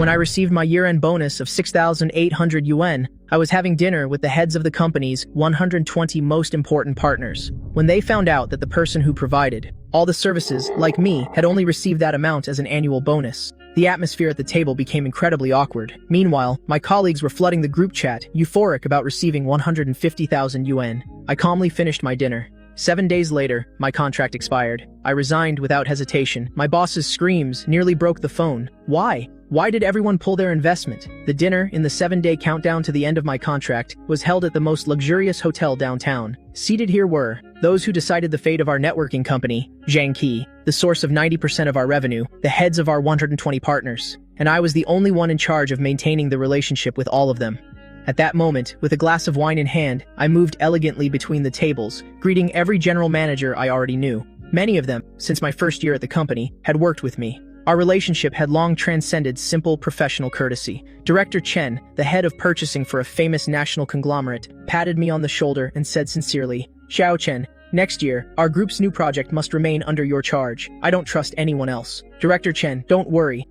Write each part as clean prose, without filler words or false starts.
When I received my year-end bonus of 6,800 yuan, I was having dinner with the heads of the company's 120 most important partners. When they found out that the person who provided all the services, like me, had only received that amount as an annual bonus, the atmosphere at the table became incredibly awkward. Meanwhile, my colleagues were flooding the group chat, euphoric about receiving 150,000 yuan. I calmly finished my dinner. 7 days later, my contract expired. I resigned without hesitation. My boss's screams nearly broke the phone. Why? Why did everyone pull their investment? The dinner, in the 7-day countdown to the end of my contract, was held at the most luxurious hotel downtown. Seated here were those who decided the fate of our networking company, Zhang Qi, the source of 90% of our revenue, the heads of our 120 partners, and I was the only one in charge of maintaining the relationship with all of them. At that moment, with a glass of wine in hand, I moved elegantly between the tables, greeting every general manager I already knew. Many of them, since my first year at the company, had worked with me. Our relationship had long transcended simple professional courtesy. Director Chen, the head of purchasing for a famous national conglomerate, patted me on the shoulder and said sincerely, "Xiao Chen, next year, our group's new project must remain under your charge. I don't trust anyone else. Director Chen, don't worry.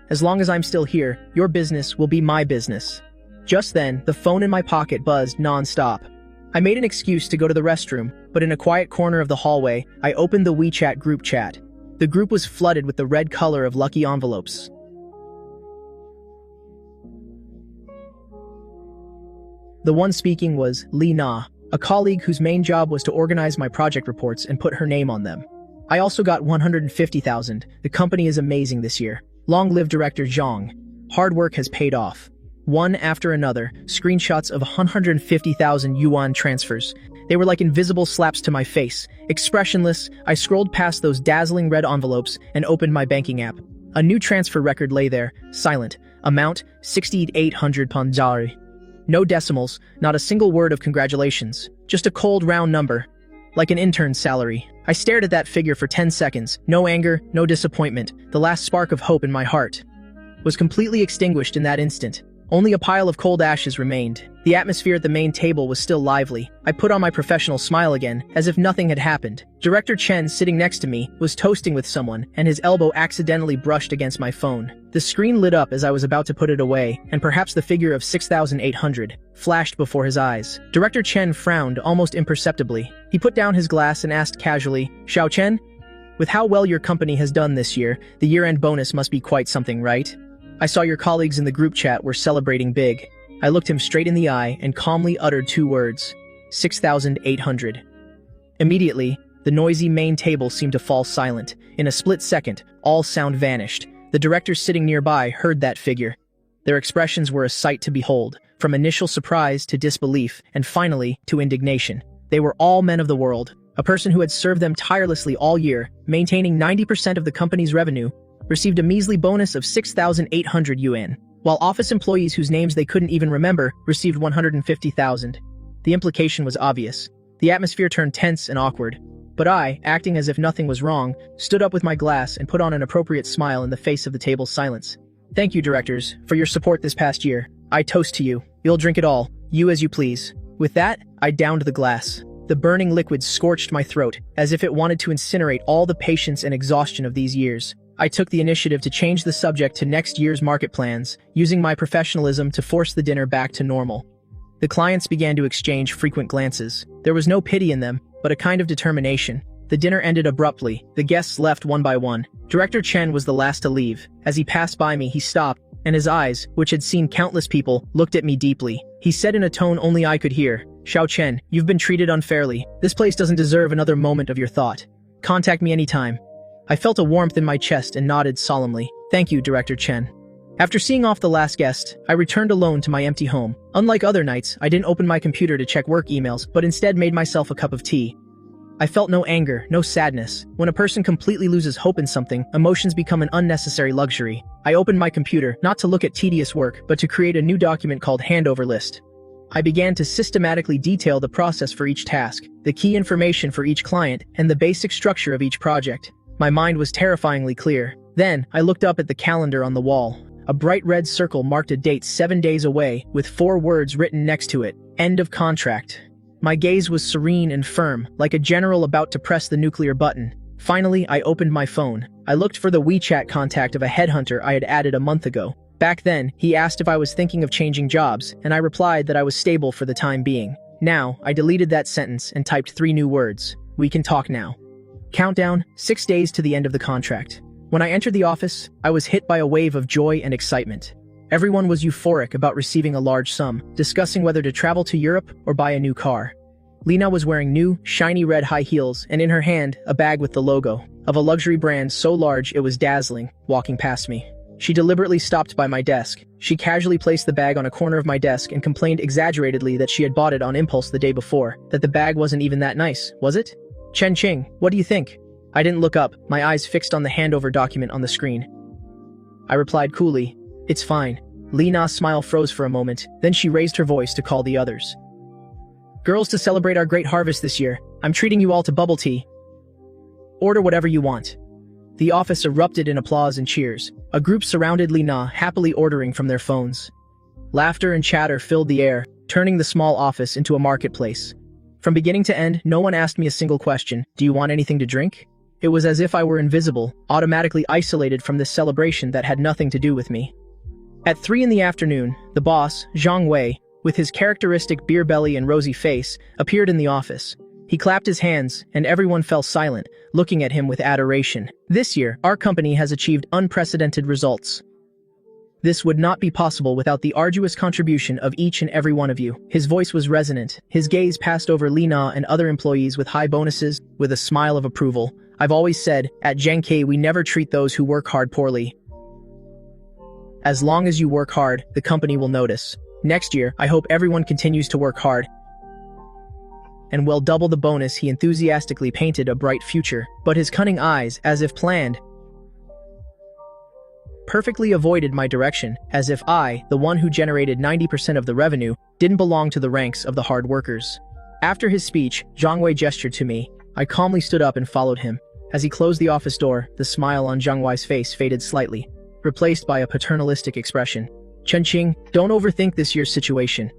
As long as I'm still here, your business will be my business." Just then, the phone in my pocket buzzed non-stop. I made an excuse to go to the restroom, but in a quiet corner of the hallway, I opened the WeChat group chat. The group was flooded with the red color of lucky envelopes. The one speaking was Li Na, a colleague whose main job was to organize my project reports and put her name on them. I also got 150,000. The company is amazing this year. Long live Director Zhang. Hard work has paid off. One after another, screenshots of 150,000 yuan transfers. They were like invisible slaps to my face. Expressionless, I scrolled past those dazzling red envelopes and opened my banking app. A new transfer record lay there, silent. Amount, 6,800 panjari. No decimals, not a single word of congratulations. Just a cold round number, like an intern's salary. I stared at that figure for 10 seconds. No anger, no disappointment. The last spark of hope in my heart was completely extinguished in that instant. Only a pile of cold ashes remained. The atmosphere at the main table was still lively. I put on my professional smile again, as if nothing had happened. Director Chen, sitting next to me, was toasting with someone, and his elbow accidentally brushed against my phone. The screen lit up as I was about to put it away, and perhaps the figure of 6,800 flashed before his eyes. Director Chen frowned almost imperceptibly. He put down his glass and asked casually, "Xiao Chen? With how well your company has done this year, the year-end bonus must be quite something, right? I saw your colleagues in the group chat were celebrating big." I looked him straight in the eye and calmly uttered 2 words, 6,800. Immediately, the noisy main table seemed to fall silent. In a split second, all sound vanished. The directors sitting nearby heard that figure. Their expressions were a sight to behold, from initial surprise to disbelief, and finally, to indignation. They were all men of the world. A person who had served them tirelessly all year, maintaining 90% of the company's revenue, received a measly bonus of 6,800 yuan, while office employees whose names they couldn't even remember received 150,000. The implication was obvious. The atmosphere turned tense and awkward. But I, acting as if nothing was wrong, stood up with my glass and put on an appropriate smile in the face of the table's silence. "Thank you, directors, for your support this past year. I toast to you. You'll drink it all, you as you please." With that, I downed the glass. The burning liquid scorched my throat, as if it wanted to incinerate all the patience and exhaustion of these years. I took the initiative to change the subject to next year's market plans, using my professionalism to force the dinner back to normal. The clients began to exchange frequent glances. There was no pity in them, but a kind of determination. The dinner ended abruptly. The guests left one by one. Director Chen was the last to leave. As he passed by me, he stopped, and his eyes, which had seen countless people, looked at me deeply. He said in a tone only I could hear, "Xiao Chen, you've been treated unfairly. This place doesn't deserve another moment of your thought. Contact me anytime." I felt a warmth in my chest and nodded solemnly. "Thank you, Director Chen." After seeing off the last guest, I returned alone to my empty home. Unlike other nights, I didn't open my computer to check work emails, but instead made myself a cup of tea. I felt no anger, no sadness. When a person completely loses hope in something, emotions become an unnecessary luxury. I opened my computer, not to look at tedious work, but to create a new document called Handover List. I began to systematically detail the process for each task, the key information for each client, and the basic structure of each project. My mind was terrifyingly clear. Then, I looked up at the calendar on the wall. A bright red circle marked a date 7 days away, with 4 words written next to it, "End of contract." My gaze was serene and firm, like a general about to press the nuclear button. Finally, I opened my phone. I looked for the WeChat contact of a headhunter I had added a month ago. Back then, he asked if I was thinking of changing jobs, and I replied that I was stable for the time being. Now, I deleted that sentence and typed 3 new words. We can talk now. Countdown, 6 days to the end of the contract. When I entered the office, I was hit by a wave of joy and excitement. Everyone was euphoric about receiving a large sum, discussing whether to travel to Europe or buy a new car. Lena was wearing new, shiny red high heels, and in her hand, a bag with the logo of a luxury brand so large it was dazzling, walking past me. She deliberately stopped by my desk. She casually placed the bag on a corner of my desk and complained exaggeratedly that she had bought it on impulse the day before, that the bag wasn't even that nice, was it? Chen Qing, what do you think? I didn't look up, my eyes fixed on the handover document on the screen. I replied coolly, "It's fine." Lena's smile froze for a moment, then she raised her voice to call the others. "Girls, to celebrate our great harvest this year, I'm treating you all to bubble tea. Order whatever you want." The office erupted in applause and cheers. A group surrounded Lena, happily ordering from their phones. Laughter and chatter filled the air, turning the small office into a marketplace. From beginning to end, no one asked me a single question. "Do you want anything to drink?" It was as if I were invisible, automatically isolated from this celebration that had nothing to do with me. At 3 in the afternoon, the boss, Zhang Wei, with his characteristic beer belly and rosy face, appeared in the office. He clapped his hands, and everyone fell silent, looking at him with adoration. "This year, our company has achieved unprecedented results. This would not be possible without the arduous contribution of each and every one of you." His voice was resonant. His gaze passed over Lena and other employees with high bonuses, with a smile of approval. "I've always said, at Genkai we never treat those who work hard poorly. As long as you work hard, the company will notice. Next year, I hope everyone continues to work hard and will double the bonus." He enthusiastically painted a bright future, but his cunning eyes, as if planned, perfectly avoided my direction, as if I, the one who generated 90% of the revenue, didn't belong to the ranks of the hard workers. After his speech, Zhang Wei gestured to me. I calmly stood up and followed him. As he closed the office door, the smile on Zhang Wei's face faded slightly, replaced by a paternalistic expression. "Chen Qing, don't overthink this year's situation.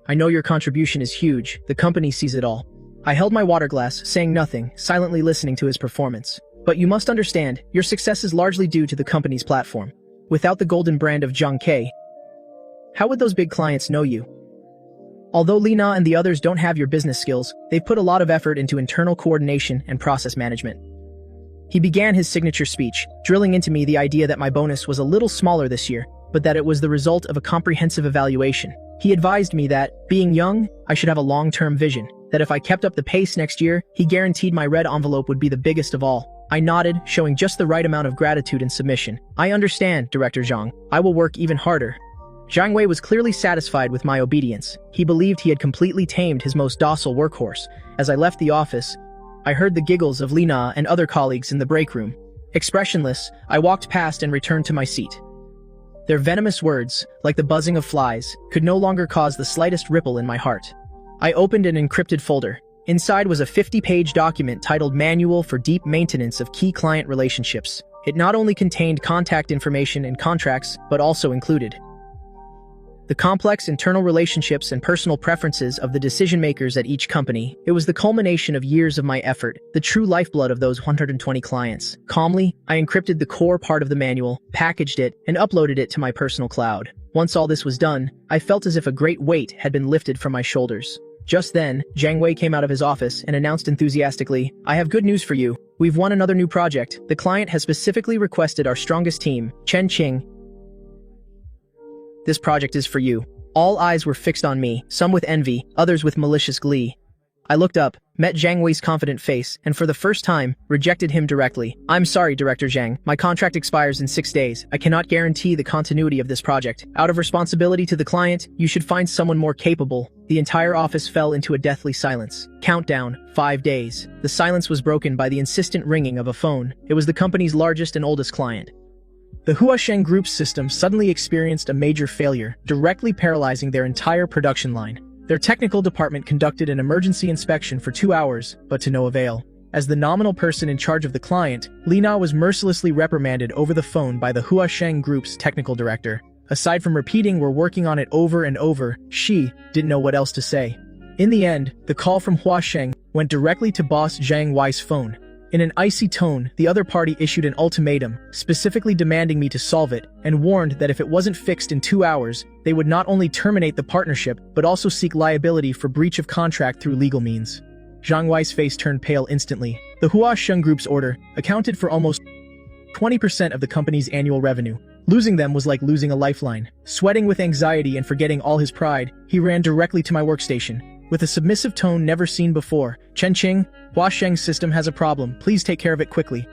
I know your contribution is huge, the company sees it all." I held my water glass, saying nothing, silently listening to his performance. "But you must understand, your success is largely due to the company's platform. Without the golden brand of Zhang Ke, how would those big clients know you? Although Lena and the others don't have your business skills, they've put a lot of effort into internal coordination and process management." He began his signature speech, drilling into me the idea that my bonus was a little smaller this year, but that it was the result of a comprehensive evaluation. He advised me that, being young, I should have a long-term vision, that if I kept up the pace next year, he guaranteed my red envelope would be the biggest of all. I nodded, showing just the right amount of gratitude and submission. "I understand, Director Zhang. I will work even harder." Zhang Wei was clearly satisfied with my obedience. He believed he had completely tamed his most docile workhorse. As I left the office, I heard the giggles of Lena and other colleagues in the break room. Expressionless, I walked past and returned to my seat. Their venomous words, like the buzzing of flies, could no longer cause the slightest ripple in my heart. I opened an encrypted folder. Inside was a 50-page document titled Manual for Deep Maintenance of Key Client Relationships. It not only contained contact information and contracts, but also included the complex internal relationships and personal preferences of the decision-makers at each company. It was the culmination of years of my effort, the true lifeblood of those 120 clients. Calmly, I encrypted the core part of the manual, packaged it, and uploaded it to my personal cloud. Once all this was done, I felt as if a great weight had been lifted from my shoulders. Just then, Zhang Wei came out of his office and announced enthusiastically, "I have good news for you. We've won another new project. The client has specifically requested our strongest team, Chen Qing. This project is for you." All eyes were fixed on me, some with envy, others with malicious glee. I looked up, met Zhang Wei's confident face, and for the first time, rejected him directly. "I'm sorry, Director Zhang. My contract expires in 6 days. I cannot guarantee the continuity of this project. Out of responsibility to the client, you should find someone more capable." The entire office fell into a deathly silence. Countdown, 5 days. The silence was broken by the insistent ringing of a phone. It was the company's largest and oldest client. The Huasheng Group's system suddenly experienced a major failure, directly paralyzing their entire production line. Their technical department conducted an emergency inspection for 2 hours, but to no avail. As the nominal person in charge of the client, Lina was mercilessly reprimanded over the phone by the Huasheng Group's technical director. Aside from repeating "we're working on it" over and over, she didn't know what else to say. In the end, the call from Huasheng went directly to boss Zhang Wei's phone. In an icy tone, the other party issued an ultimatum, specifically demanding me to solve it, and warned that if it wasn't fixed in 2 hours, they would not only terminate the partnership, but also seek liability for breach of contract through legal means. Zhang Wei's face turned pale instantly. The Huasheng Group's order accounted for almost 20% of the company's annual revenue. Losing them was like losing a lifeline. Sweating with anxiety and forgetting all his pride, he ran directly to my workstation. With a submissive tone never seen before, "Chen Qing, Huasheng's system has a problem. Please take care of it quickly."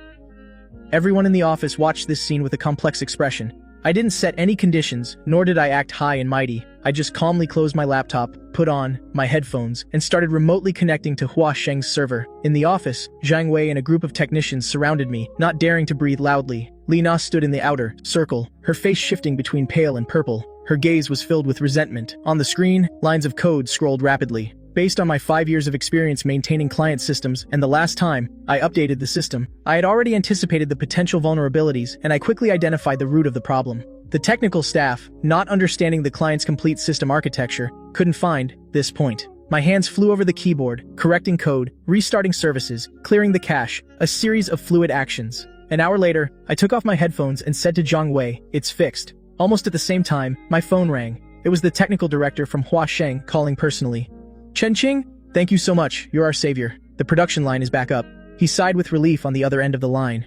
Everyone in the office watched this scene with a complex expression. I didn't set any conditions, nor did I act high and mighty. I just calmly closed my laptop, put on my headphones, and started remotely connecting to Huasheng's server. In the office, Zhang Wei and a group of technicians surrounded me, not daring to breathe loudly. Li Na stood in the outer circle, her face shifting between pale and purple. Her gaze was filled with resentment. On the screen, lines of code scrolled rapidly. Based on my 5 years of experience maintaining client systems and the last time I updated the system, I had already anticipated the potential vulnerabilities, and I quickly identified the root of the problem. The technical staff, not understanding the client's complete system architecture, couldn't find this point. My hands flew over the keyboard, correcting code, restarting services, clearing the cache, a series of fluid actions. An hour later, I took off my headphones and said to Zhang Wei, "It's fixed." Almost at the same time, my phone rang. It was the technical director from Huasheng calling personally. "Chen Qing, thank you so much, you're our savior. The production line is back up." He sighed with relief on the other end of the line.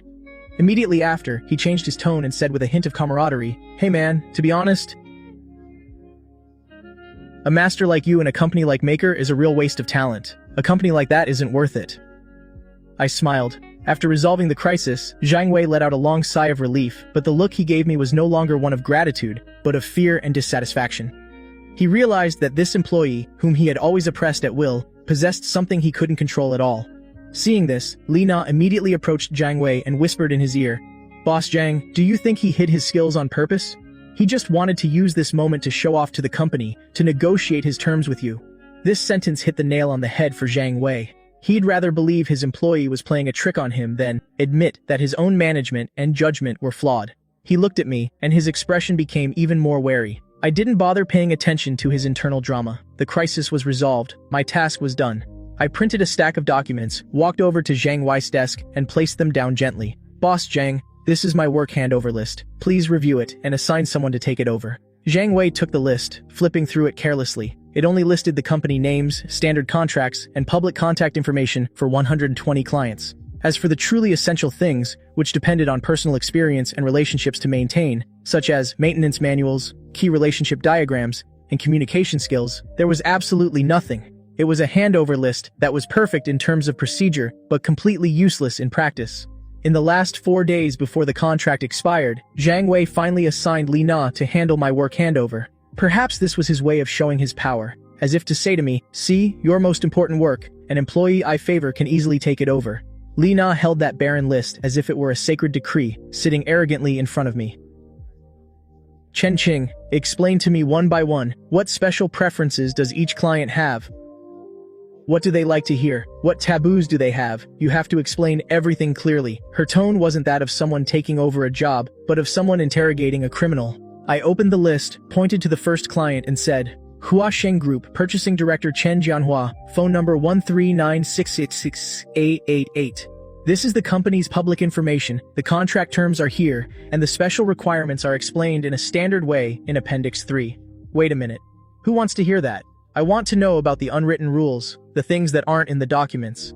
Immediately after, he changed his tone and said with a hint of camaraderie, "Hey man, to be honest, a master like you in a company like Maker is a real waste of talent. A company like that isn't worth it." I smiled. After resolving the crisis, Zhang Wei let out a long sigh of relief, but the look he gave me was no longer one of gratitude, but of fear and dissatisfaction. He realized that this employee, whom he had always oppressed at will, possessed something he couldn't control at all. Seeing this, Li Na immediately approached Zhang Wei and whispered in his ear, "Boss Zhang, do you think he hid his skills on purpose? He just wanted to use this moment to show off to the company, to negotiate his terms with you." This sentence hit the nail on the head for Zhang Wei. He'd rather believe his employee was playing a trick on him than admit that his own management and judgment were flawed. He looked at me, and his expression became even more wary. I didn't bother paying attention to his internal drama. The crisis was resolved. My task was done. I printed a stack of documents, walked over to Zhang Wei's desk, and placed them down gently. "Boss Zhang, this is my work handover list. Please review it and assign someone to take it over." Zhang Wei took the list, flipping through it carelessly. It only listed the company names, standard contracts, and public contact information for 120 clients. As for the truly essential things, which depended on personal experience and relationships to maintain, such as maintenance manuals, key relationship diagrams, and communication skills, there was absolutely nothing. It was a handover list that was perfect in terms of procedure, but completely useless in practice. In the last 4 days before the contract expired, Zhang Wei finally assigned Li Na to handle my work handover. Perhaps this was his way of showing his power, as if to say to me, "See, your most important work, an employee I favor can easily take it over." Li Na held that barren list as if it were a sacred decree, sitting arrogantly in front of me. "Chen Qing, explain to me one by one, what special preferences does each client have? What do they like to hear? What taboos do they have? You have to explain everything clearly." Her tone wasn't that of someone taking over a job, but of someone interrogating a criminal. I opened the list, pointed to the first client and said, "Huasheng Group, Purchasing Director Chen Jianhua, phone number 139666888. This is the company's public information, the contract terms are here, and the special requirements are explained in a standard way in Appendix 3. Wait a minute. Who wants to hear that? I want to know about the unwritten rules, the things that aren't in the documents.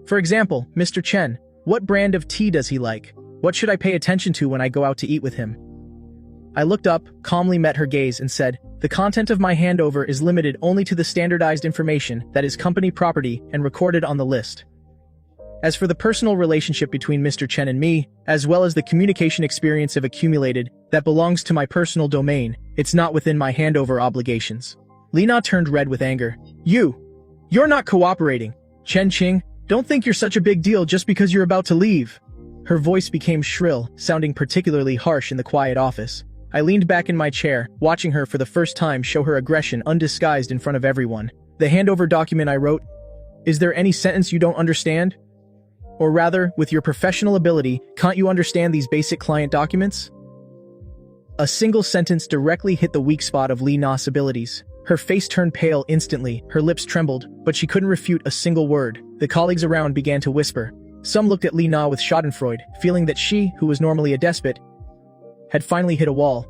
For example, Mr. Chen, what brand of tea does he like? What should I pay attention to when I go out to eat with him?" I looked up, calmly met her gaze, and said, "The content of my handover is limited only to the standardized information that is company property and recorded on the list. As for the personal relationship between Mr. Chen and me, as well as the communication experience I've accumulated, that belongs to my personal domain. It's not within my handover obligations." Li Na turned red with anger. You're not cooperating. Chen Qing, don't think you're such a big deal just because you're about to leave." Her voice became shrill, sounding particularly harsh in the quiet office. I leaned back in my chair, watching her for the first time show her aggression undisguised in front of everyone. "The handover document I wrote, is there any sentence you don't understand? Or rather, with your professional ability, can't you understand these basic client documents?" A single sentence directly hit the weak spot of Li Na's abilities. Her face turned pale instantly, her lips trembled, but she couldn't refute a single word. The colleagues around began to whisper. Some looked at Li Na with schadenfreude, feeling that she, who was normally a despot, had finally hit a wall.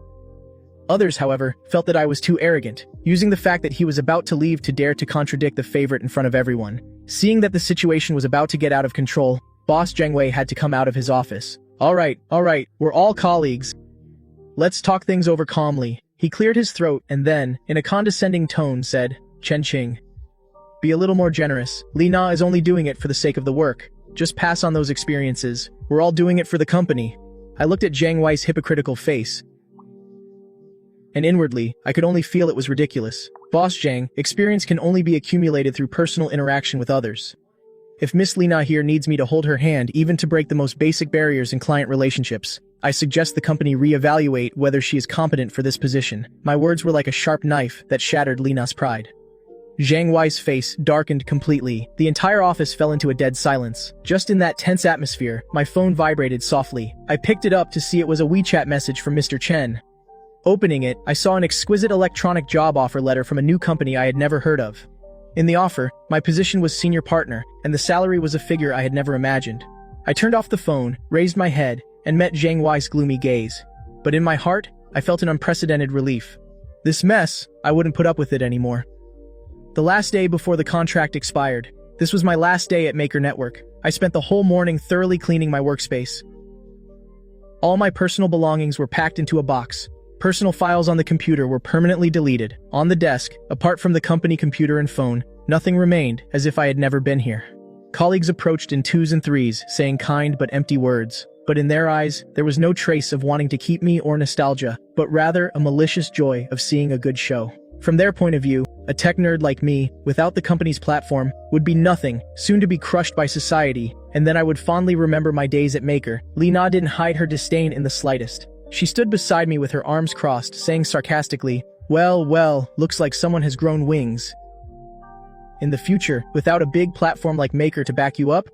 Others, however, felt that I was too arrogant, using the fact that he was about to leave to dare to contradict the favorite in front of everyone. Seeing that the situation was about to get out of control, Boss Zhang Wei had to come out of his office. All right, we're all colleagues. Let's talk things over calmly. He cleared his throat and then, in a condescending tone, said, Chen Qing. Be a little more generous. Li Na is only doing it for the sake of the work. Just pass on those experiences. We're all doing it for the company. I looked at Zhang Wei's hypocritical face, and inwardly, I could only feel it was ridiculous. Boss Zhang, experience can only be accumulated through personal interaction with others. If Miss Li Na here needs me to hold her hand even to break the most basic barriers in client relationships, I suggest the company reevaluate whether she is competent for this position. My words were like a sharp knife that shattered Li Na's pride. Zhang Wei's face darkened completely. The entire office fell into a dead silence. Just in that tense atmosphere, my phone vibrated softly. I picked it up to see it was a WeChat message from Mr. Chen. Opening it, I saw an exquisite electronic job offer letter from a new company I had never heard of. In the offer, my position was senior partner, and the salary was a figure I had never imagined. I turned off the phone, raised my head, and met Zhang Wei's gloomy gaze. But in my heart, I felt an unprecedented relief. This mess, I wouldn't put up with it anymore. The last day before the contract expired. This was my last day at Maker Network. I spent the whole morning thoroughly cleaning my workspace. All my personal belongings were packed into a box. Personal files on the computer were permanently deleted. On the desk, apart from the company computer and phone, nothing remained, as if I had never been here. Colleagues approached in twos and threes, saying kind but empty words. But in their eyes, there was no trace of wanting to keep me or nostalgia, but rather a malicious joy of seeing a good show. From their point of view, a tech nerd like me, without the company's platform, would be nothing, soon to be crushed by society, and then I would fondly remember my days at Maker. Li Na didn't hide her disdain in the slightest. She stood beside me with her arms crossed, saying sarcastically, well, looks like someone has grown wings. In the future, without a big platform like Maker to back you up,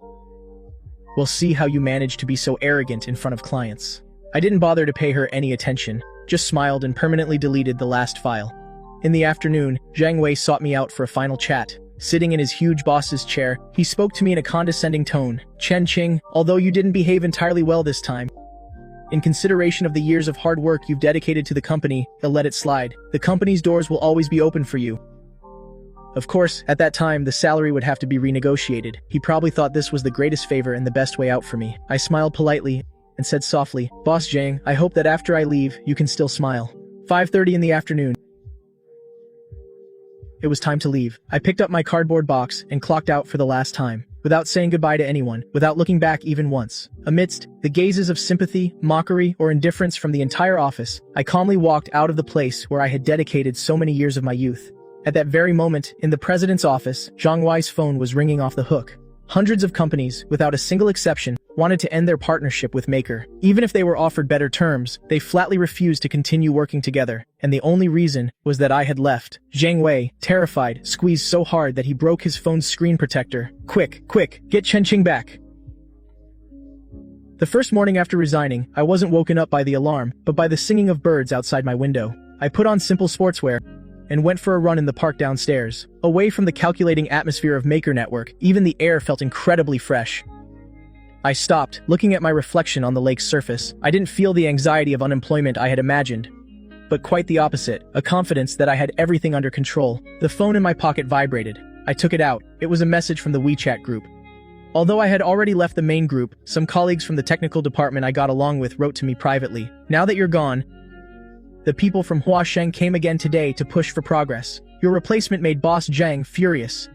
we'll see how you manage to be so arrogant in front of clients. I didn't bother to pay her any attention, just smiled and permanently deleted the last file. In the afternoon, Zhang Wei sought me out for a final chat. Sitting in his huge boss's chair, he spoke to me in a condescending tone. Chen Qing, although you didn't behave entirely well this time, in consideration of the years of hard work you've dedicated to the company, he'll let it slide. The company's doors will always be open for you. Of course, at that time, the salary would have to be renegotiated. He probably thought this was the greatest favor and the best way out for me. I smiled politely and said softly, Boss Zhang, I hope that after I leave, you can still smile. 5:30 in the afternoon. It was time to leave. I picked up my cardboard box and clocked out for the last time, without saying goodbye to anyone, without looking back even once. Amidst the gazes of sympathy, mockery, or indifference from the entire office, I calmly walked out of the place where I had dedicated so many years of my youth. At that very moment, in the president's office, Zhang Wei's phone was ringing off the hook. Hundreds of companies, without a single exception, wanted to end their partnership with Maker. Even if they were offered better terms, they flatly refused to continue working together, and the only reason was that I had left. Zhang Wei, terrified, squeezed so hard that he broke his phone's screen protector. Quick, get Chen Qing back. The first morning after resigning, I wasn't woken up by the alarm, but by the singing of birds outside my window. I put on simple sportswear and went for a run in the park downstairs. Away from the calculating atmosphere of Maker Network, even the air felt incredibly fresh. I stopped, looking at my reflection on the lake's surface. I didn't feel the anxiety of unemployment I had imagined, but quite the opposite, a confidence that I had everything under control. The phone in my pocket vibrated. I took it out. It was a message from the WeChat group. Although I had already left the main group, some colleagues from the technical department I got along with wrote to me privately. Now that you're gone, the people from Huasheng came again today to push for progress. Your replacement made Boss Zhang furious.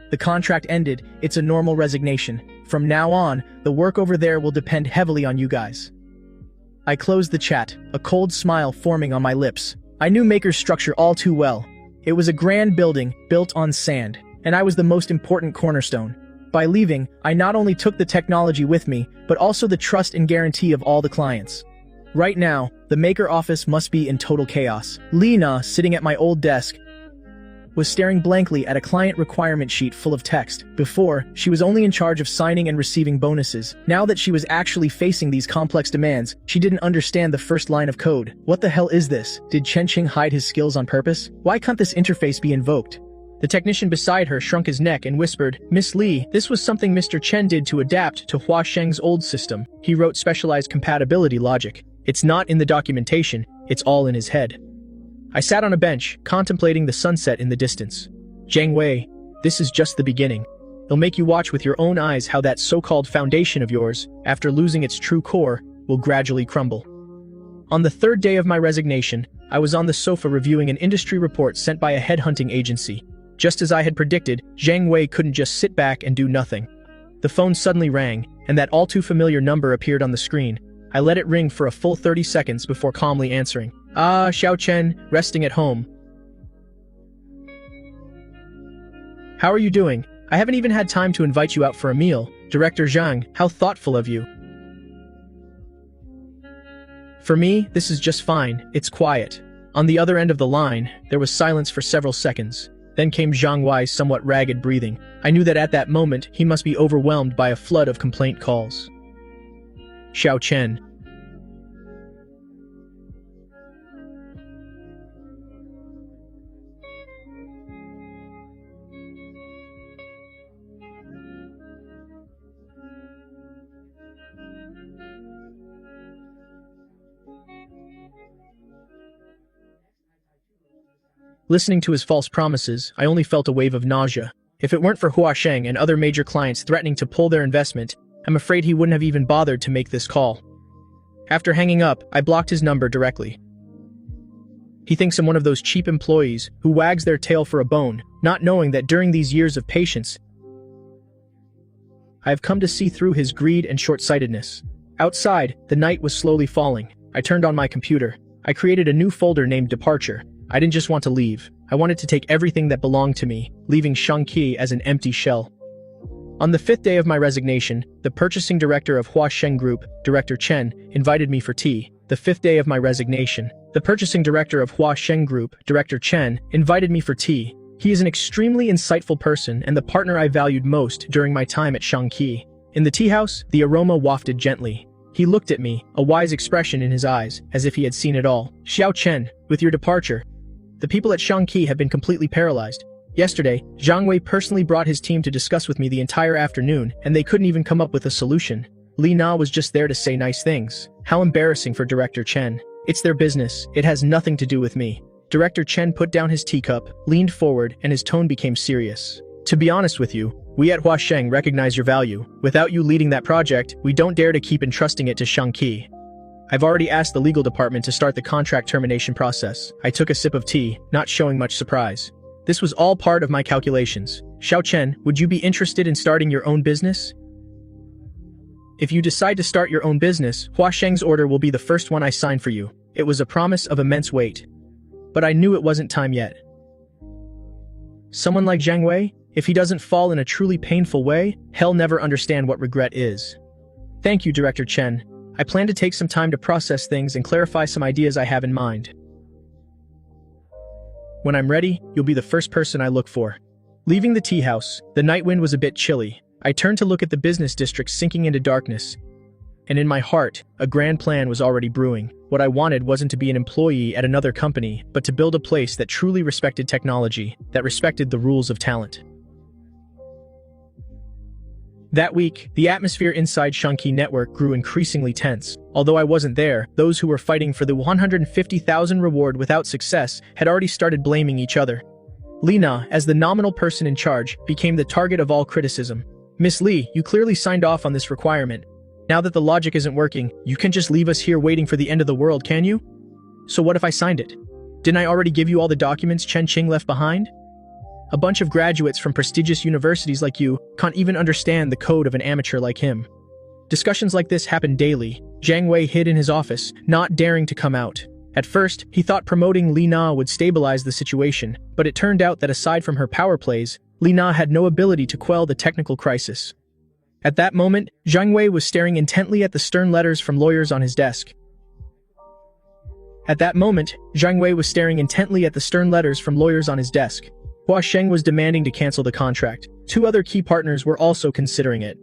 The contract ended, it's a normal resignation. From now on, the work over there will depend heavily on you guys. I closed the chat, a cold smile forming on my lips. I knew Maker's structure all too well. It was a grand building, built on sand, and I was the most important cornerstone. By leaving, I not only took the technology with me, but also the trust and guarantee of all the clients. Right now, the Maker office must be in total chaos. Li Na, sitting at my old desk, was staring blankly at a client requirement sheet full of text. Before, she was only in charge of signing and receiving bonuses. Now that she was actually facing these complex demands, she didn't understand the first line of code. What the hell is this? Did Chen Qing hide his skills on purpose? Why can't this interface be invoked? The technician beside her shrunk his neck and whispered, "Miss Li, this was something Mr. Chen did to adapt to Hua Sheng's old system. He wrote specialized compatibility logic. It's not in the documentation, it's all in his head." I sat on a bench, contemplating the sunset in the distance. Zhang Wei, this is just the beginning. It'll make you watch with your own eyes how that so-called foundation of yours, after losing its true core, will gradually crumble. On the third day of my resignation, I was on the sofa reviewing an industry report sent by a headhunting agency. Just as I had predicted, Zhang Wei couldn't just sit back and do nothing. The phone suddenly rang, and that all-too-familiar number appeared on the screen. I let it ring for a full 30 seconds before calmly answering. "Ah, Xiao Chen, resting at home. How are you doing? I haven't even had time to invite you out for a meal. Director Zhang, how thoughtful of you." "For me, this is just fine. It's quiet." On the other end of the line, there was silence for several seconds. Then came Zhang Wei's somewhat ragged breathing. I knew that at that moment, he must be overwhelmed by a flood of complaint calls. "Xiao Chen." Listening to his false promises, I only felt a wave of nausea. If it weren't for Hua Sheng and other major clients threatening to pull their investment, I'm afraid he wouldn't have even bothered to make this call. After hanging up, I blocked his number directly. He thinks I'm one of those cheap employees who wags their tail for a bone, not knowing that during these years of patience, I have come to see through his greed and short-sightedness. Outside, the night was slowly falling. I turned on my computer. I created a new folder named Departure. I didn't just want to leave. I wanted to take everything that belonged to me, leaving Shangqi as an empty shell. On the 5th day of my resignation, the purchasing director of Hua Sheng Group, Director Chen, invited me for tea. The 5th day of my resignation, the purchasing director of Hua Sheng Group, Director Chen, invited me for tea. He is an extremely insightful person and the partner I valued most during my time at Shangqi. In the tea house, the aroma wafted gently. He looked at me, a wise expression in his eyes, as if he had seen it all. "Xiao Chen, with your departure, the people at Shangqi have been completely paralyzed. Yesterday, Zhang Wei personally brought his team to discuss with me the entire afternoon, and they couldn't even come up with a solution. Li Na was just there to say nice things. How embarrassing for Director Chen. It's their business, it has nothing to do with me." Director Chen put down his teacup, leaned forward, and his tone became serious. "To be honest with you, we at Hua Sheng recognize your value. Without you leading that project, we don't dare to keep entrusting it to Shangqi. I've already asked the legal department to start the contract termination process." I took a sip of tea, not showing much surprise. This was all part of my calculations. "Xiao Chen, would you be interested in starting your own business? If you decide to start your own business, Hua Sheng's order will be the first one I sign for you." It was a promise of immense weight. But I knew it wasn't time yet. Someone like Zhang Wei, if he doesn't fall in a truly painful way, he'll never understand what regret is. "Thank you, Director Chen. I plan to take some time to process things and clarify some ideas I have in mind. When I'm ready, you'll be the first person I look for." Leaving the tea house, the night wind was a bit chilly. I turned to look at the business district sinking into darkness. And in my heart, a grand plan was already brewing. What I wanted wasn't to be an employee at another company, but to build a place that truly respected technology, that respected the rules of talent. That week, the atmosphere inside Shangqi Network grew increasingly tense. Although I wasn't there, those who were fighting for the 150,000 reward without success had already started blaming each other. Li Na, as the nominal person in charge, became the target of all criticism. "Miss Li, you clearly signed off on this requirement. Now that the logic isn't working, you can't just leave us here waiting for the end of the world, can you? So what if I signed it? Didn't I already give you all the documents Chen Qing left behind? A bunch of graduates from prestigious universities like you can't even understand the code of an amateur like him." Discussions like this happened daily. Zhang Wei hid in his office, not daring to come out. At first, he thought promoting Li Na would stabilize the situation, but it turned out that aside from her power plays, Li Na had no ability to quell the technical crisis. At that moment, Zhang Wei was staring intently at the stern letters from lawyers on his desk. Hua Sheng was demanding to cancel the contract. Two other key partners were also considering it.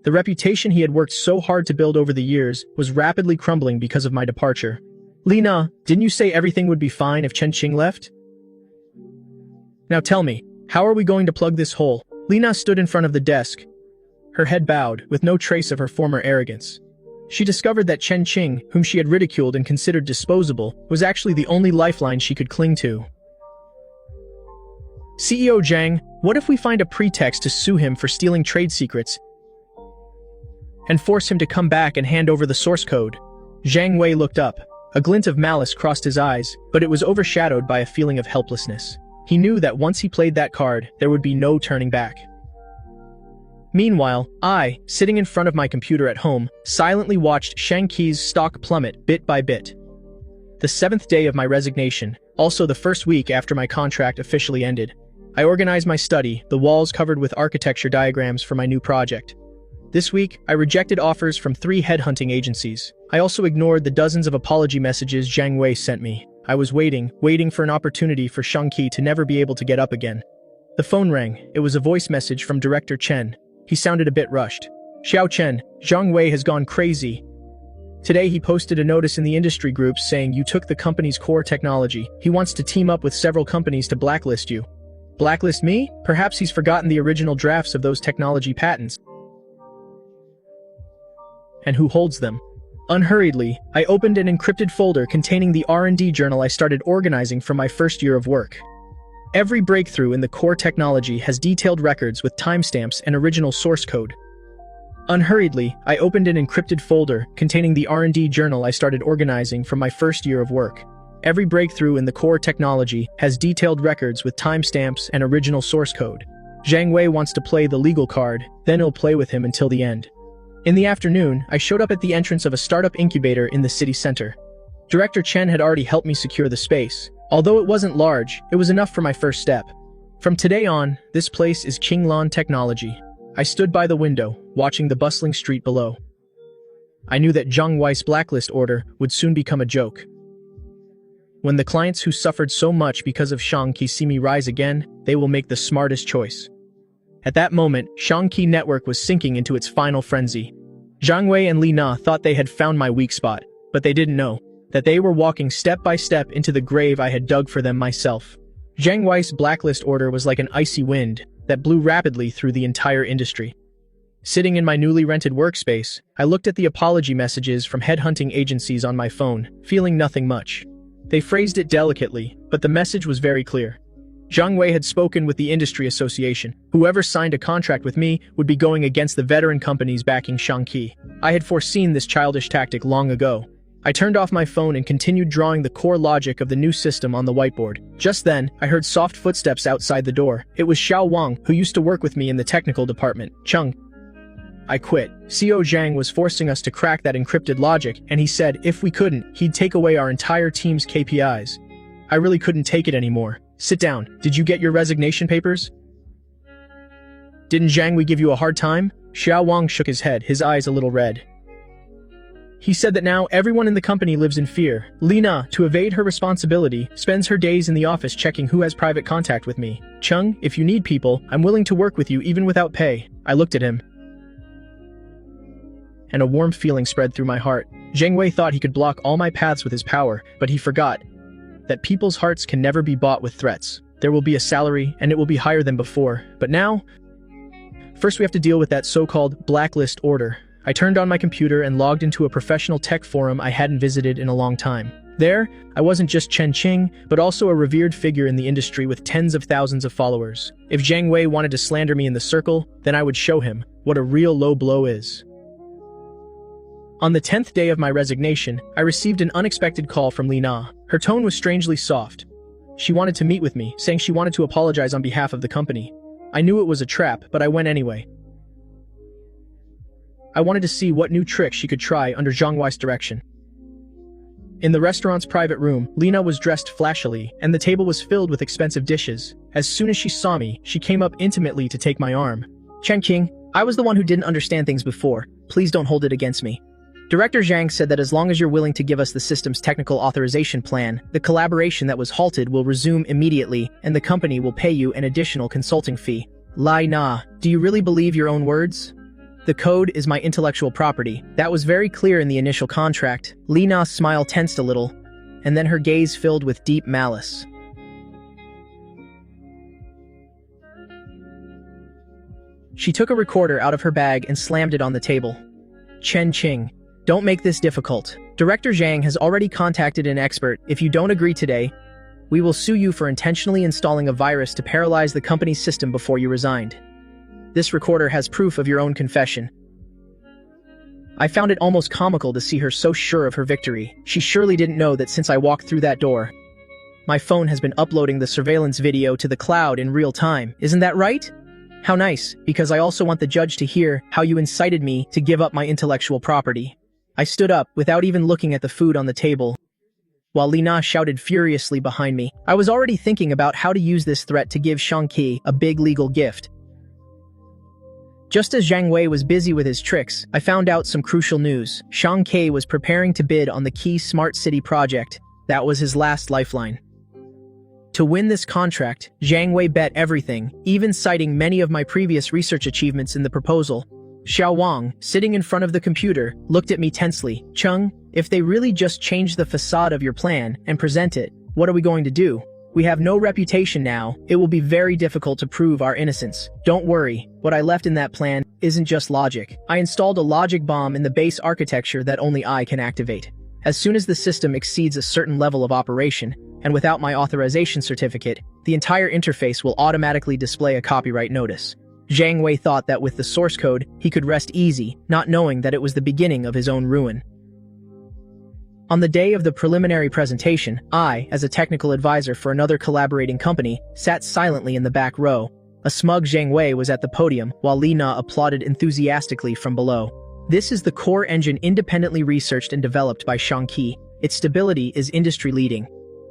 The reputation he had worked so hard to build over the years was rapidly crumbling because of my departure. Lina, didn't you say everything would be fine if Chen Qing left? Now tell me, how are we going to plug this hole? Lina stood in front of the desk, her head bowed, with no trace of her former arrogance. She discovered that Chen Qing, whom she had ridiculed and considered disposable, was actually the only lifeline she could cling to. CEO Zhang, what if we find a pretext to sue him for stealing trade secrets and force him to come back and hand over the source code? Zhang Wei looked up. A glint of malice crossed his eyes, but it was overshadowed by a feeling of helplessness. He knew that once he played that card, there would be no turning back. Meanwhile, I, sitting in front of my computer at home, silently watched Shang Qi's stock plummet bit by bit. The 7th day of my resignation, also the first week after my contract officially ended, I organized my study, the walls covered with architecture diagrams for my new project. This week, I rejected offers from 3 headhunting agencies. I also ignored the dozens of apology messages Zhang Wei sent me. I was waiting for an opportunity for Shang Qi to never be able to get up again. The phone rang. It was a voice message from Director Chen. He sounded a bit rushed. Xiao Chen, Zhang Wei has gone crazy. Today he posted a notice in the industry groups saying you took the company's core technology. He wants to team up with several companies to blacklist you. Blacklist me? Perhaps he's forgotten the original drafts of those technology patents. And who holds them? Unhurriedly, I opened an encrypted folder containing the R&D journal I started organizing from my first year of work. Every breakthrough in the core technology has detailed records with timestamps and original source code. Unhurriedly, I opened an encrypted folder containing the R&D journal I started organizing from my first year of work. Every breakthrough in the core technology has detailed records with timestamps and original source code. Zhang Wei wants to play the legal card, then he'll play with him until the end. In the afternoon, I showed up at the entrance of a startup incubator in the city center. Director Chen had already helped me secure the space. Although it wasn't large, it was enough for my first step. From today on, this place is Qinglan Technology. I stood by the window, watching the bustling street below. I knew that Zhang Wei's blacklist order would soon become a joke. When the clients who suffered so much because of Shang Qi see me rise again, they will make the smartest choice. At that moment, Shang Qi network was sinking into its final frenzy. Zhang Wei and Li Na thought they had found my weak spot, but they didn't know that they were walking step by step into the grave I had dug for them myself. Zhang Wei's blacklist order was like an icy wind that blew rapidly through the entire industry. Sitting in my newly rented workspace, I looked at the apology messages from headhunting agencies on my phone, feeling nothing much. They phrased it delicately, but the message was very clear. Zhang Wei had spoken with the industry association. Whoever signed a contract with me would be going against the veteran companies backing Shang Qi. I had foreseen this childish tactic long ago. I turned off my phone and continued drawing the core logic of the new system on the whiteboard. Just then, I heard soft footsteps outside the door. It was Xiao Wang, who used to work with me in the technical department. Chung. I quit. CEO Zhang was forcing us to crack that encrypted logic, and he said if we couldn't, he'd take away our entire team's KPIs. I really couldn't take it anymore. Sit down. Did you get your resignation papers? Didn't Zhang Wei give you a hard time? Xiao Wang shook his head, his eyes a little red. He said that now everyone in the company lives in fear. Lina, to evade her responsibility, spends her days in the office checking who has private contact with me. Chung, if you need people, I'm willing to work with you even without pay. I looked at him, and a warm feeling spread through my heart. Zhang Wei thought he could block all my paths with his power, but he forgot that people's hearts can never be bought with threats. There will be a salary, and it will be higher than before. But now, first we have to deal with that so-called blacklist order. I turned on my computer and logged into a professional tech forum I hadn't visited in a long time. There, I wasn't just Chen Qing, but also a revered figure in the industry with tens of thousands of followers. If Zhang Wei wanted to slander me in the circle, then I would show him what a real low blow is. On the 10th day of my resignation, I received an unexpected call from Li Na. Her tone was strangely soft. She wanted to meet with me, saying she wanted to apologize on behalf of the company. I knew it was a trap, but I went anyway. I wanted to see what new trick she could try under Zhang Wei's direction. In the restaurant's private room, Lina was dressed flashily, and the table was filled with expensive dishes. As soon as she saw me, she came up intimately to take my arm. Chen Qing, I was the one who didn't understand things before. Please don't hold it against me. Director Zhang said that as long as you're willing to give us the system's technical authorization plan, the collaboration that was halted will resume immediately, and the company will pay you an additional consulting fee. Lai Na, do you really believe your own words? The code is my intellectual property. That was very clear in the initial contract. Li Na's smile tensed a little, and then her gaze filled with deep malice. She took a recorder out of her bag and slammed it on the table. Chen Qing, don't make this difficult. Director Zhang has already contacted an expert. If you don't agree today, we will sue you for intentionally installing a virus to paralyze the company's system before you resigned. This recorder has proof of your own confession. I found it almost comical to see her so sure of her victory. She surely didn't know that since I walked through that door, my phone has been uploading the surveillance video to the cloud in real time. Isn't that right? How nice, because I also want the judge to hear how you incited me to give up my intellectual property. I stood up, without even looking at the food on the table, while Li Na shouted furiously behind me. I was already thinking about how to use this threat to give Shangqi a big legal gift. Just as Zhang Wei was busy with his tricks, I found out some crucial news. Shangqi was preparing to bid on the key smart city project. That was his last lifeline. To win this contract, Zhang Wei bet everything, even citing many of my previous research achievements in the proposal. Xiao Wang, sitting in front of the computer, looked at me tensely. Chung, if they really just change the facade of your plan and present it, what are we going to do? We have no reputation now. It will be very difficult to prove our innocence. Don't worry, what I left in that plan isn't just logic. I installed a logic bomb in the base architecture that only I can activate. As soon as the system exceeds a certain level of operation, and without my authorization certificate, the entire interface will automatically display a copyright notice. Zhang Wei thought that with the source code, he could rest easy, not knowing that it was the beginning of his own ruin. On the day of the preliminary presentation, I, as a technical advisor for another collaborating company, sat silently in the back row. A smug Zhang Wei was at the podium, while Li Na applauded enthusiastically from below. This is the core engine independently researched and developed by Shangqi. Its stability is industry-leading.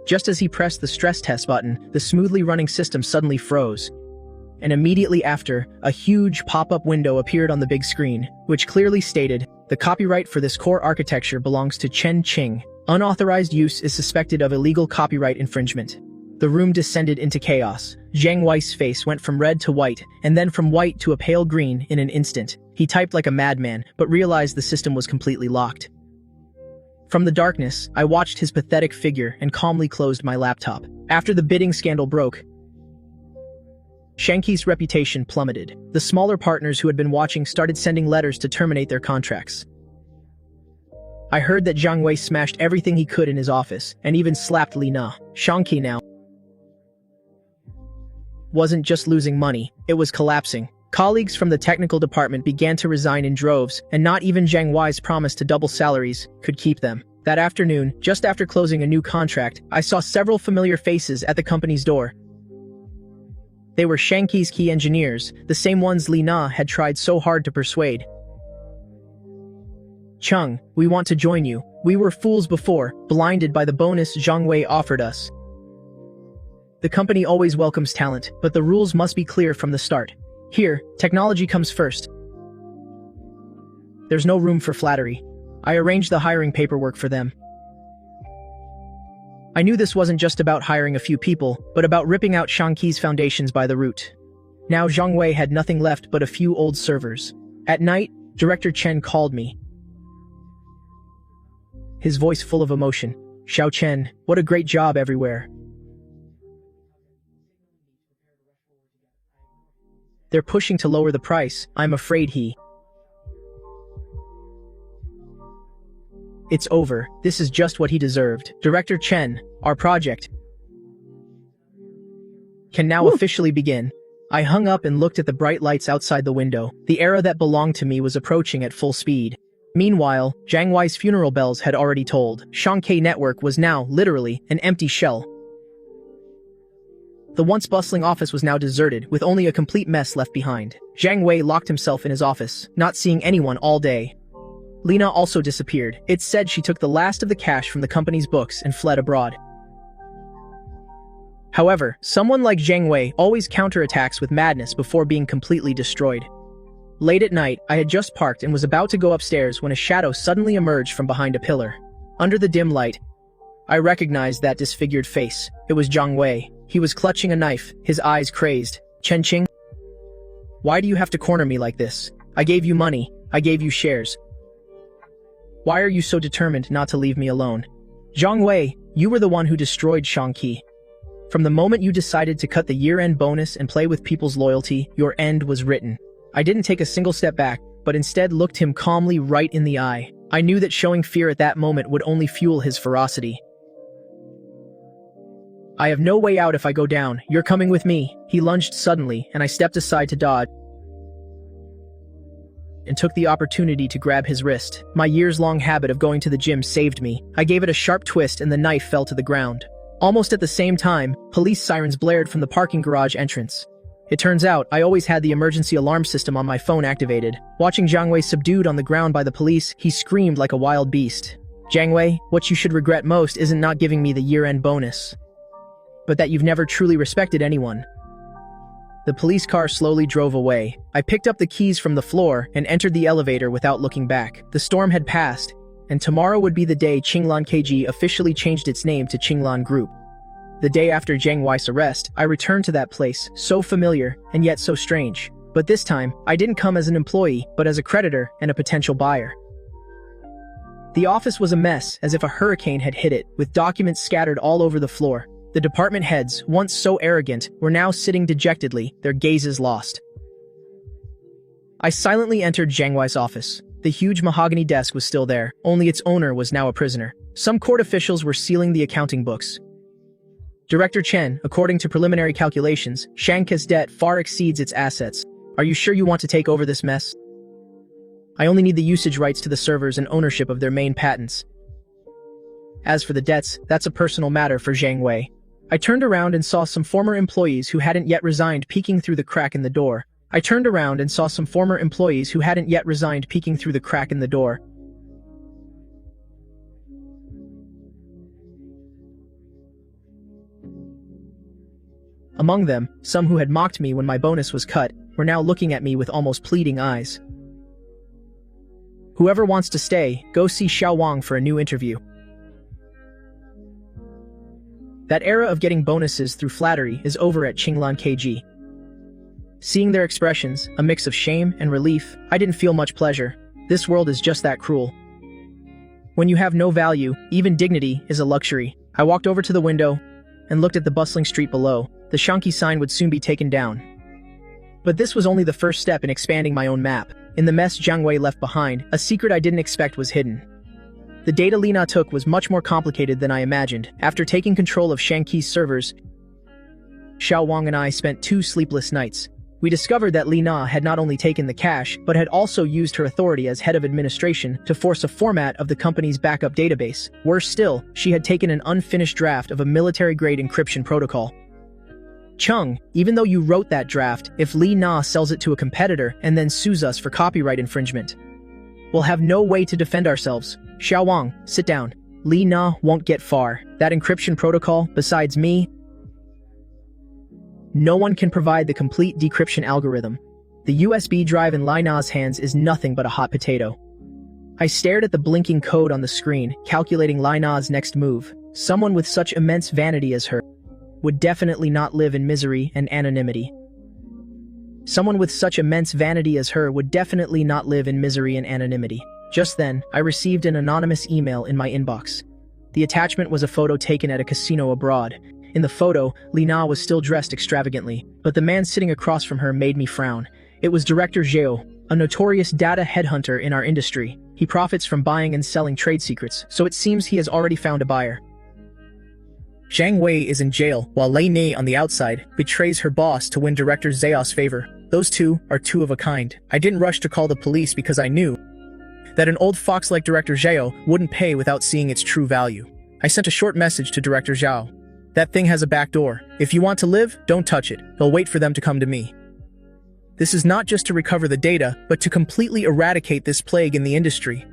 Just as he pressed the stress test button, the smoothly running system suddenly froze. And immediately after, a huge pop-up window appeared on the big screen, which clearly stated, "The copyright for this core architecture belongs to Chen Qing. Unauthorized use is suspected of illegal copyright infringement." The room descended into chaos. Zhang Wei's face went from red to white, and then from white to a pale green in an instant. He typed like a madman, but realized the system was completely locked. From the darkness, I watched his pathetic figure and calmly closed my laptop. After the bidding scandal broke, Shangqi's reputation plummeted. The smaller partners who had been watching started sending letters to terminate their contracts. I heard that Zhang Wei smashed everything he could in his office, and even slapped Li Na. Shangqi now wasn't just losing money, it was collapsing. Colleagues from the technical department began to resign in droves, and not even Zhang Wei's promise to double salaries could keep them. That afternoon, just after closing a new contract, I saw several familiar faces at the company's door. They were Shangqi's key engineers, the same ones Li Na had tried so hard to persuade. "Chung, we want to join you. We were fools before, blinded by the bonus Zhang Wei offered us. The company always welcomes talent, but the rules must be clear from the start. Here, technology comes first. There's no room for flattery. I arranged the hiring paperwork for them. I knew this wasn't just about hiring a few people, but about ripping out Shangqi's foundations by the root. Now Zhang Wei had nothing left but a few old servers. At night, Director Chen called me, his voice full of emotion. "Xiao Chen, what a great job everywhere. They're pushing to lower the price. I'm afraid It's over. This is just what he deserved. Director Chen, our project can now officially begin." I hung up and looked at the bright lights outside the window. The era that belonged to me was approaching at full speed. Meanwhile, Zhang Wei's funeral bells had already tolled. Shangqi network was now, literally, an empty shell. The once bustling office was now deserted, with only a complete mess left behind. Zhang Wei locked himself in his office, not seeing anyone all day. Li Na also disappeared. It's said she took the last of the cash from the company's books and fled abroad. However, someone like Zhang Wei always counterattacks with madness before being completely destroyed. Late at night, I had just parked and was about to go upstairs when a shadow suddenly emerged from behind a pillar. Under the dim light, I recognized that disfigured face. It was Jiang Wei. He was clutching a knife, his eyes crazed. Chen Qing? Why do you have to corner me like this? I gave you money. I gave you shares. Why are you so determined not to leave me alone? Jiang Wei, you were the one who destroyed Shangqi. From the moment you decided to cut the year-end bonus and play with people's loyalty, your end was written. I didn't take a single step back, but instead looked him calmly right in the eye. I knew that showing fear at that moment would only fuel his ferocity. I have no way out if I go down. You're coming with me. He lunged suddenly, and I stepped aside to dodge and took the opportunity to grab his wrist. My years-long habit of going to the gym saved me. I gave it a sharp twist and the knife fell to the ground. Almost at the same time, police sirens blared from the parking garage entrance. It turns out, I always had the emergency alarm system on my phone activated. Watching Jiang Wei subdued on the ground by the police, he screamed like a wild beast. Jiang Wei, what you should regret most isn't not giving me the year-end bonus, but that you've never truly respected anyone. The police car slowly drove away. I picked up the keys from the floor and entered the elevator without looking back. The storm had passed, and tomorrow would be the day Qinglan KG officially changed its name to Qinglan Group. The day after Jiang Wei's arrest, I returned to that place, so familiar and yet so strange. But this time, I didn't come as an employee, but as a creditor and a potential buyer. The office was a mess, as if a hurricane had hit it, with documents scattered all over the floor. The department heads, once so arrogant, were now sitting dejectedly, their gazes lost. I silently entered Jiang Wei's office. The huge mahogany desk was still there, only its owner was now a prisoner. Some court officials were sealing the accounting books. Director Chen, according to preliminary calculations, Shangqi's debt far exceeds its assets. Are you sure you want to take over this mess? I only need the usage rights to the servers and ownership of their main patents. As for the debts, that's a personal matter for Jiang Wei. I turned around and saw some former employees who hadn't yet resigned peeking through the crack in the door. Among them, some who had mocked me when my bonus was cut, were now looking at me with almost pleading eyes. Whoever wants to stay, go see Xiao Wang for a new interview. That era of getting bonuses through flattery is over at Qinglan KG. Seeing their expressions, a mix of shame and relief, I didn't feel much pleasure. This world is just that cruel. When you have no value, even dignity is a luxury. I walked over to the window and looked at the bustling street below. The Shangqi sign would soon be taken down. But this was only the first step in expanding my own map. In the mess Jiang Wei left behind, a secret I didn't expect was hidden. The data Li Na took was much more complicated than I imagined. After taking control of Shangqi's servers, Xiao Wang and I spent 2 sleepless nights. We discovered that Li Na had not only taken the cash, but had also used her authority as head of administration to force a format of the company's backup database. Worse still, she had taken an unfinished draft of a military-grade encryption protocol. Chung, even though you wrote that draft, if Li Na sells it to a competitor and then sues us for copyright infringement, we'll have no way to defend ourselves. Xiao Wang, sit down. Li Na won't get far. That encryption protocol, besides me, no one can provide the complete decryption algorithm. The USB drive in Li Na's hands is nothing but a hot potato. I stared at the blinking code on the screen, calculating Li Na's next move. Someone with such immense vanity as her would definitely not live in misery and anonymity. Someone with such immense vanity as her would definitely not live in misery and anonymity. Just then, I received an anonymous email in my inbox. The attachment was a photo taken at a casino abroad. In the photo, Li Na was still dressed extravagantly, but the man sitting across from her made me frown. It was Director Yahello, a notorious data headhunter in our industry. He profits from buying and selling trade secrets, so it seems he has already found a buyer. Jiang Wei is in jail, while Lei Nei on the outside betrays her boss to win Director Zhao's favor. Those two are two of a kind. I didn't rush to call the police because I knew that an old fox like Director Zhao wouldn't pay without seeing its true value. I sent a short message to Director Zhao. That thing has a back door. If you want to live, don't touch it. They'll wait for them to come to me. This is not just to recover the data, but to completely eradicate this plague in the industry.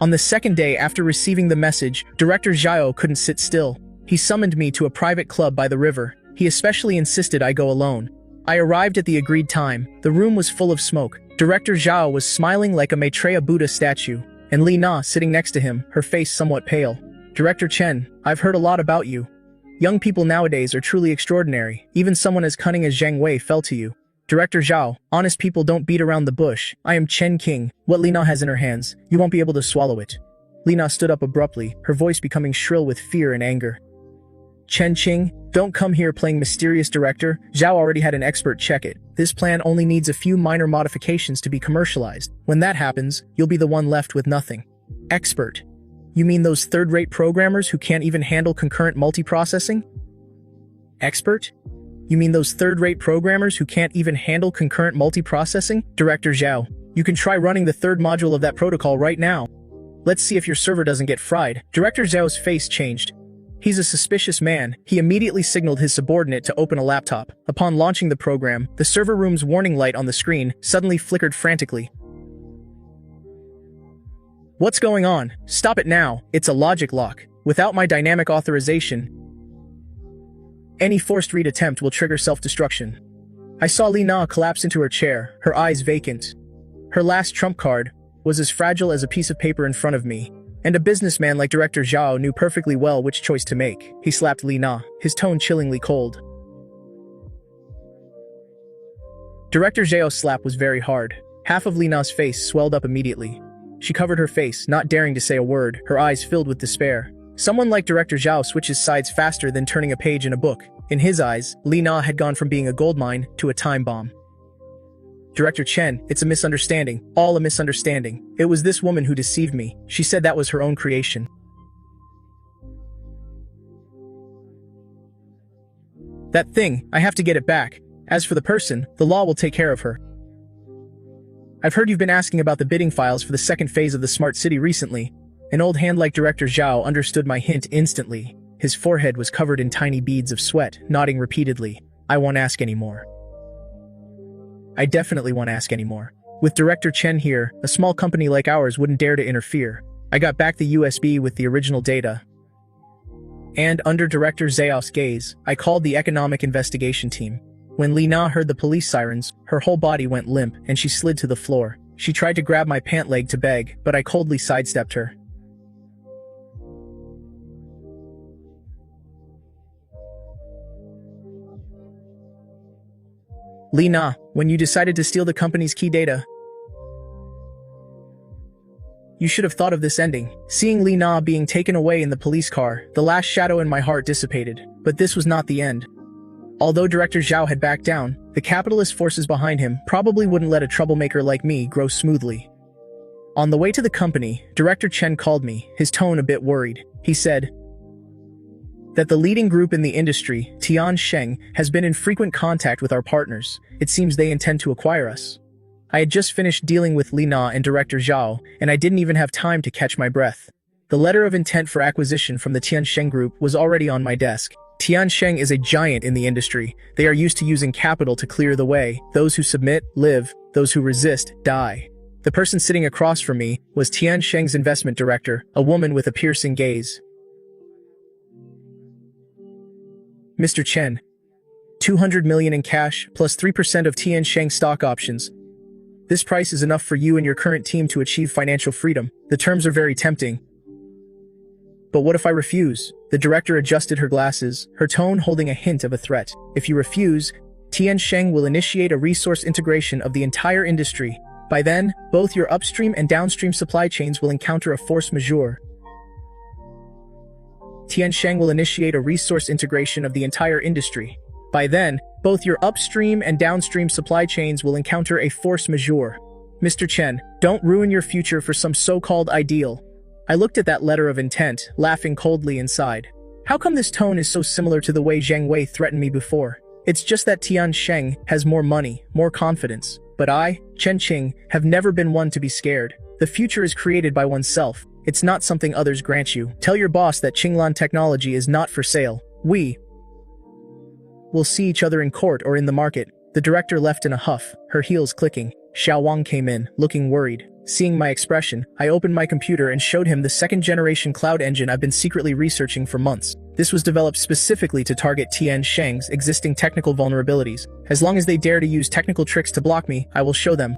On the second day after receiving the message, Director Zhao couldn't sit still. He summoned me to a private club by the river. He especially insisted I go alone. I arrived at the agreed time. The room was full of smoke. Director Zhao was smiling like a Maitreya Buddha statue, and Li Na sitting next to him, her face somewhat pale. Director Chen, I've heard a lot about you. Young people nowadays are truly extraordinary. Even someone as cunning as Zhang Wei fell to you. Director Zhao, honest people don't beat around the bush. I am Chen King. What Li Na has in her hands, you won't be able to swallow it. Li Na stood up abruptly, her voice becoming shrill with fear and anger. Chen Qing, don't come here playing mysterious director. Zhao already had an expert check it. This plan only needs a few minor modifications to be commercialized. When that happens, you'll be the one left with nothing. Expert. You mean those third-rate programmers who can't even handle concurrent multiprocessing? Expert? You mean those third-rate programmers who can't even handle concurrent multiprocessing? Director Zhao, you can try running the third module of that protocol right now. Let's see if your server doesn't get fried. Director Zhao's face changed. He's a suspicious man. He immediately signaled his subordinate to open a laptop. Upon launching the program, the server room's warning light on the screen suddenly flickered frantically. What's going on? Stop it now. It's a logic lock. Without my dynamic authorization, any forced read attempt will trigger self-destruction. I saw Li Na collapse into her chair, her eyes vacant. Her last trump card was as fragile as a piece of paper in front of me, and a businessman like Director Zhao knew perfectly well which choice to make. He slapped Li Na, his tone chillingly cold. Director Zhao's slap was very hard. Half of Li Na's face swelled up immediately. She covered her face, not daring to say a word, her eyes filled with despair. Someone like Director Zhao switches sides faster than turning a page in a book. In his eyes, Li Na had gone from being a goldmine to a time bomb. Director Chen, it's a misunderstanding. All a misunderstanding. It was this woman who deceived me. She said that was her own creation. That thing, I have to get it back. As for the person, the law will take care of her. I've heard you've been asking about the bidding files for the second phase of the smart city recently. An old hand like Director Zhao understood my hint instantly. His forehead was covered in tiny beads of sweat, nodding repeatedly. I won't ask anymore. I definitely won't ask anymore. With Director Chen here, a small company like ours wouldn't dare to interfere. I got back the USB with the original data. And under Director Zhao's gaze, I called the economic investigation team. When Li Na heard the police sirens, her whole body went limp and she slid to the floor. She tried to grab my pant leg to beg, but I coldly sidestepped her. Li Na, when you decided to steal the company's key data, you should have thought of this ending. Seeing Li Na being taken away in the police car, the last shadow in my heart dissipated. But this was not the end. Although Director Zhao had backed down, the capitalist forces behind him probably wouldn't let a troublemaker like me grow smoothly. On the way to the company, Director Chen called me, his tone a bit worried. He said that the leading group in the industry, Tiansheng, has been in frequent contact with our partners. It seems they intend to acquire us. I had just finished dealing with Li Na and Director Zhao, and I didn't even have time to catch my breath. The letter of intent for acquisition from the Tiansheng group was already on my desk. Tiansheng is a giant in the industry. They are used to using capital to clear the way. Those who submit, live. Those who resist, die. The person sitting across from me was Tiansheng's investment director, a woman with a piercing gaze. Mr. Chen, 200 million in cash, plus 3% of Tiansheng stock options. This price is enough for you and your current team to achieve financial freedom. The terms are very tempting. But what if I refuse? The director adjusted her glasses, her tone holding a hint of a threat. If you refuse, Tiansheng will initiate a resource integration of the entire industry. By then, both your upstream and downstream supply chains will encounter a force majeure. Tiansheng will initiate a resource integration of the entire industry. By then, both your upstream and downstream supply chains will encounter a force majeure. Mr. Chen, don't ruin your future for some so-called ideal. I looked at that letter of intent, laughing coldly inside. How come this tone is so similar to the way Zhang Wei threatened me before? It's just that Tiansheng has more money, more confidence. But I, Chen Qing, have never been one to be scared. The future is created by oneself. It's not something others grant you. Tell your boss that Qinglan technology is not for sale. We will see each other in court or in the market. The director left in a huff, her heels clicking. Xiao Wang came in, looking worried. Seeing my expression, I opened my computer and showed him the second-generation cloud engine I've been secretly researching for months. This was developed specifically to target Tiansheng's existing technical vulnerabilities. As long as they dare to use technical tricks to block me, I will show them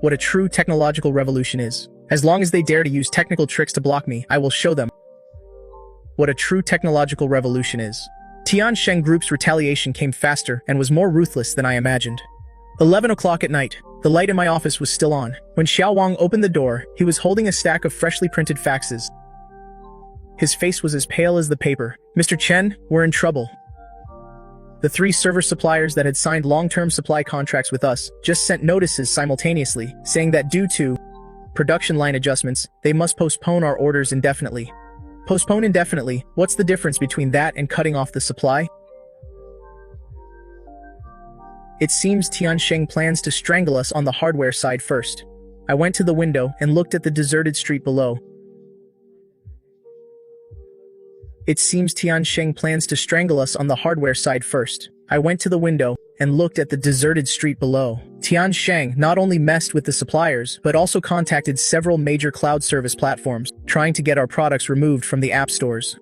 what a true technological revolution is. As long as they dare to use technical tricks to block me, I will show them what a true technological revolution is. Tiansheng Group's retaliation came faster and was more ruthless than I imagined. 11 o'clock at night. The light in my office was still on. When Xiao Wang opened the door, he was holding a stack of freshly printed faxes. His face was as pale as the paper. Mr. Chen, we're in trouble. The 3 server suppliers that had signed long-term supply contracts with us just sent notices simultaneously, saying that due to production line adjustments, they must postpone our orders indefinitely. Postpone indefinitely? What's the difference between that and cutting off the supply? It seems Tiansheng plans to strangle us on the hardware side first. I went to the window and looked at the deserted street below. It seems Tiansheng plans to strangle us on the hardware side first. I went to the window and looked at the deserted street below. Tiansheng not only messed with the suppliers, but also contacted several major cloud service platforms, trying to get our products removed from the app stores.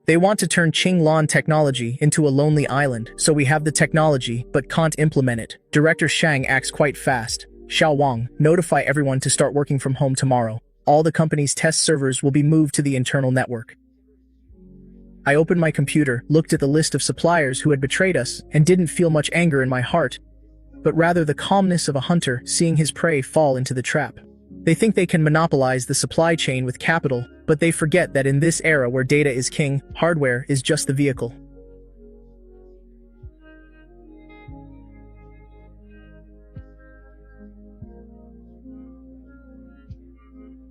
They want to turn Qinglan technology into a lonely island, so we have the technology, but can't implement it. Director Shang acts quite fast. Xiao Wang, notify everyone to start working from home tomorrow. All the company's test servers will be moved to the internal network. I opened my computer, looked at the list of suppliers who had betrayed us, and didn't feel much anger in my heart, but rather the calmness of a hunter seeing his prey fall into the trap. They think they can monopolize the supply chain with capital, but they forget that in this era where data is king, hardware is just the vehicle.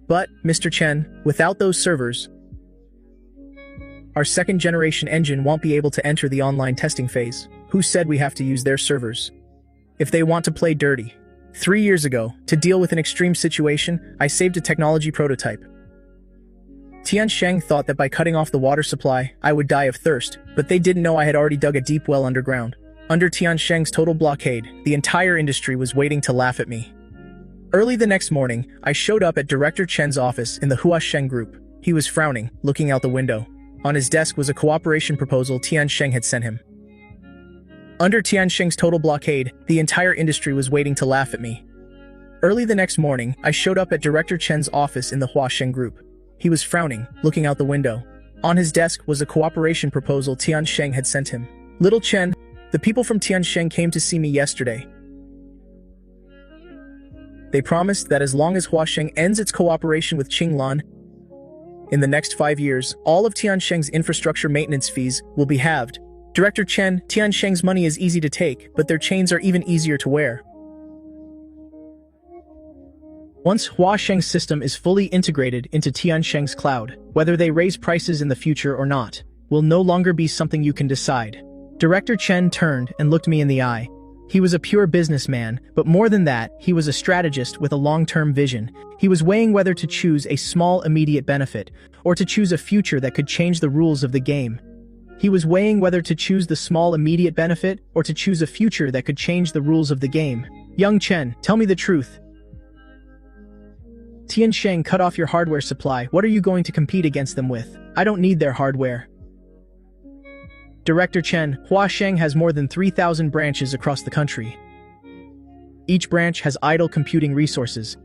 But, Mr. Chen, without those servers, our second-generation engine won't be able to enter the online testing phase. Who said we have to use their servers? If they want to play dirty. 3 years ago, to deal with an extreme situation, I saved a technology prototype. Tiansheng thought that by cutting off the water supply, I would die of thirst, but they didn't know I had already dug a deep well underground. Under Tiansheng's total blockade, the entire industry was waiting to laugh at me. Early the next morning, I showed up at Director Chen's office in the Huasheng Group. He was frowning, looking out the window. On his desk was a cooperation proposal Tiansheng had sent him. Under Tiansheng's total blockade, the entire industry was waiting to laugh at me. Early the next morning, I showed up at Director Chen's office in the Huasheng Group. He was frowning, looking out the window. On his desk was a cooperation proposal Tiansheng had sent him. Little Chen, the people from Tiansheng came to see me yesterday. They promised that as long as Huasheng ends its cooperation with Qinglan, in the next 5 years, all of Tiansheng's infrastructure maintenance fees will be halved. Director Chen, Tiansheng's money is easy to take, but their chains are even easier to wear. Once Huasheng's system is fully integrated into Tiansheng's cloud, whether they raise prices in the future or not, will no longer be something you can decide. Director Chen turned and looked me in the eye. He was a pure businessman, but more than that, he was a strategist with a long-term vision. He was weighing whether to choose a small immediate benefit, or to choose a future that could change the rules of the game. He was weighing whether to choose the small immediate benefit, or to choose a future that could change the rules of the game. Young Chen, tell me the truth. Tiansheng cut off your hardware supply. What are you going to compete against them with? I don't need their hardware. Director Chen, Huasheng has more than 3,000 branches across the country. Each branch has idle computing resources.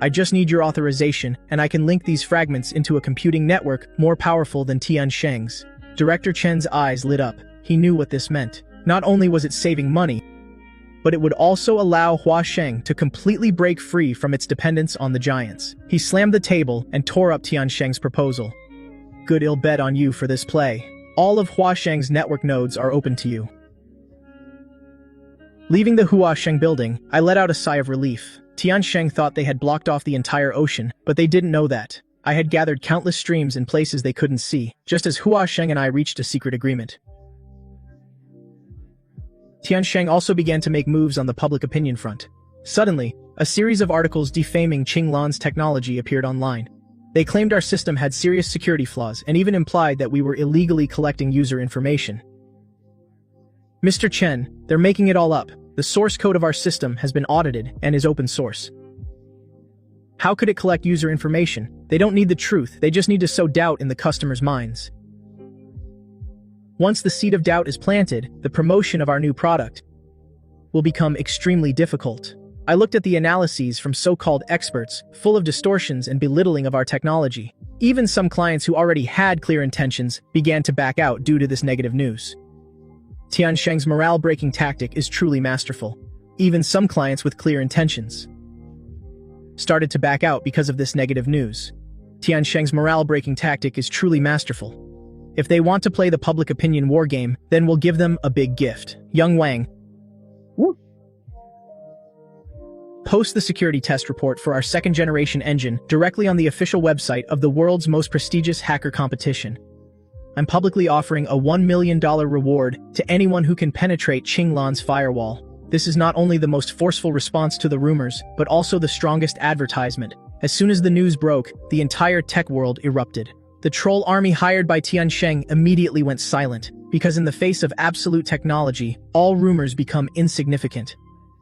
I just need your authorization, and I can link these fragments into a computing network more powerful than Tiansheng's. Director Chen's eyes lit up. He knew what this meant. Not only was it saving money, but it would also allow Huasheng to completely break free from its dependence on the giants. He slammed the table and tore up Tiansheng's proposal. Good ill bet on you for this play. All of Huasheng's network nodes are open to you. Leaving the Huasheng building, I let out a sigh of relief. Tiansheng thought they had blocked off the entire ocean, but they didn't know that. I had gathered countless streams in places they couldn't see, just as Huasheng and I reached a secret agreement. Tiansheng also began to make moves on the public opinion front. Suddenly, a series of articles defaming Qinglan's technology appeared online. They claimed our system had serious security flaws and even implied that we were illegally collecting user information. Mr. Chen, they're making it all up. The source code of our system has been audited and is open source. How could it collect user information? They don't need the truth, they just need to sow doubt in the customers' minds. Once the seed of doubt is planted, the promotion of our new product will become extremely difficult. I looked at the analyses from so-called experts, full of distortions and belittling of our technology. Even some clients who already had clear intentions began to back out due to this negative news. Tiansheng's morale-breaking tactic is truly masterful. Even some clients with clear intentions started to back out because of this negative news. Tiansheng's morale-breaking tactic is truly masterful. If they want to play the public opinion war game, then we'll give them a big gift. Young Wang, post the security test report for our second-generation engine directly on the official website of the world's most prestigious hacker competition. I'm publicly offering a $1 million reward to anyone who can penetrate Qinglan's firewall. This is not only the most forceful response to the rumors, but also the strongest advertisement. As soon as the news broke, the entire tech world erupted. The troll army hired by Tiansheng immediately went silent, because in the face of absolute technology, all rumors become insignificant.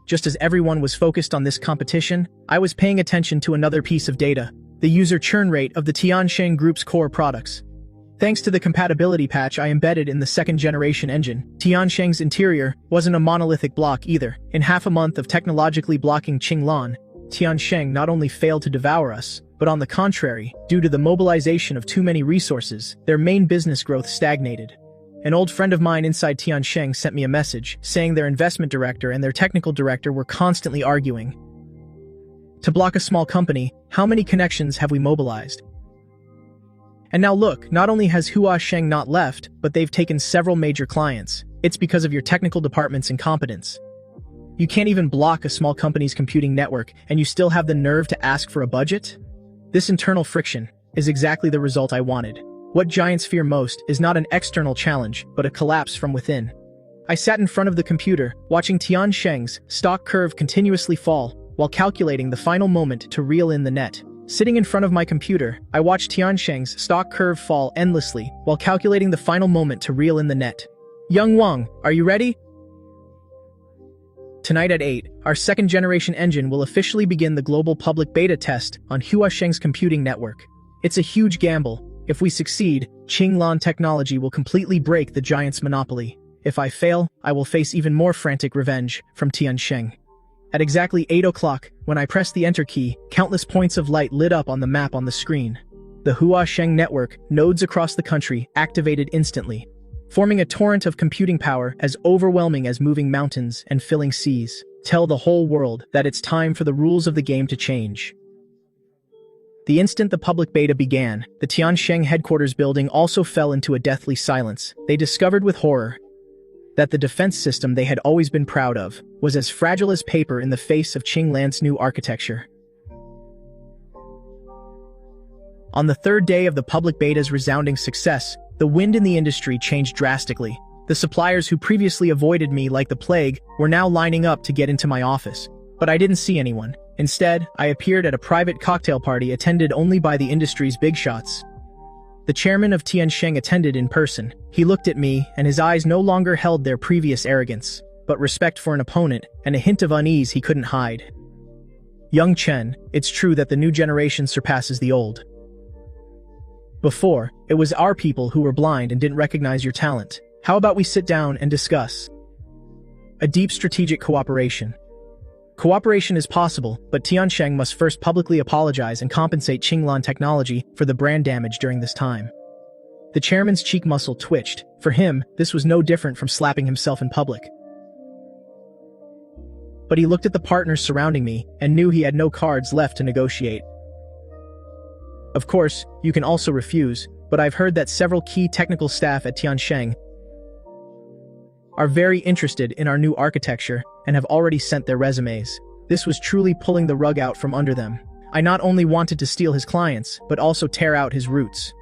Just as everyone was focused on this competition, I was paying attention to another piece of data, the user churn rate of the Tiansheng Group's core products. Thanks to the compatibility patch I embedded in the second-generation engine, Tiansheng's interior wasn't a monolithic block either. In half a month of technologically blocking Qinglan, Tiansheng not only failed to devour us, but on the contrary, due to the mobilization of too many resources, their main business growth stagnated. An old friend of mine inside Tiansheng sent me a message saying their investment director and their technical director were constantly arguing. To block a small company, how many connections have we mobilized? And now look, not only has Huasheng not left, but they've taken several major clients. It's because of your technical department's incompetence. You can't even block a small company's computing network, and you still have the nerve to ask for a budget? This internal friction is exactly the result I wanted. What giants fear most is not an external challenge, but a collapse from within. I sat in front of the computer, watching Tiansheng's stock curve continuously fall, while calculating the final moment to reel in the net. Sitting in front of my computer, I watched Tiansheng's stock curve fall endlessly, while calculating the final moment to reel in the net. Young Wang, are you ready? Tonight at 8, our second-generation engine will officially begin the global public beta test on Huasheng's computing network. It's a huge gamble. If we succeed, Qinglan technology will completely break the giant's monopoly. If I fail, I will face even more frantic revenge from Tiansheng. At exactly 8 o'clock, when I pressed the enter key, countless points of light lit up on the map on the screen. The Huasheng network, nodes across the country, activated instantly, forming a torrent of computing power as overwhelming as moving mountains and filling seas. Tell the whole world that it's time for the rules of the game to change. The instant the public beta began, the Tiansheng headquarters building also fell into a deathly silence. They discovered with horror that the defense system they had always been proud of was as fragile as paper in the face of Qinglan's new architecture. On the third day of the public beta's resounding success, the wind in the industry changed drastically. The suppliers who previously avoided me like the plague were now lining up to get into my office. But I didn't see anyone. Instead, I appeared at a private cocktail party attended only by the industry's big shots. The chairman of Tiansheng attended in person. He looked at me, and his eyes no longer held their previous arrogance, but respect for an opponent, and a hint of unease he couldn't hide. Young Chen, it's true that the new generation surpasses the old. Before, it was our people who were blind and didn't recognize your talent. How about we sit down and discuss a deep strategic cooperation? Cooperation is possible, but Tiansheng must first publicly apologize and compensate Qinglan Technology for the brand damage during this time. The chairman's cheek muscle twitched. For him, this was no different from slapping himself in public. But he looked at the partners surrounding me and knew he had no cards left to negotiate. Of course, you can also refuse, but I've heard that several key technical staff at Tiansheng are very interested in our new architecture and have already sent their resumes. This was truly pulling the rug out from under them. I not only wanted to steal his clients, but also tear out his roots.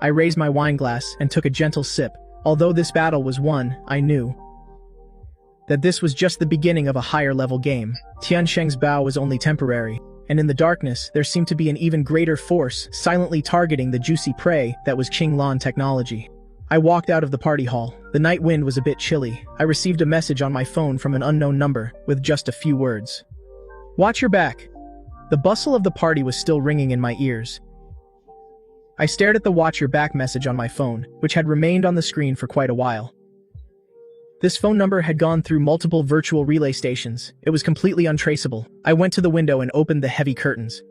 I raised my wine glass and took a gentle sip. Although this battle was won, I knew that this was just the beginning of a higher-level game. Tiansheng's bow was only temporary, and in the darkness, there seemed to be an even greater force silently targeting the juicy prey that was Qinglan Technology. I walked out of the party hall. The night wind was a bit chilly. I received a message on my phone from an unknown number with just a few words. Watch your back. The bustle of the party was still ringing in my ears. I stared at the watch your back message on my phone, which had remained on the screen for quite a while. This phone number had gone through multiple virtual relay stations. It was completely untraceable. I went to the window and opened the heavy curtains.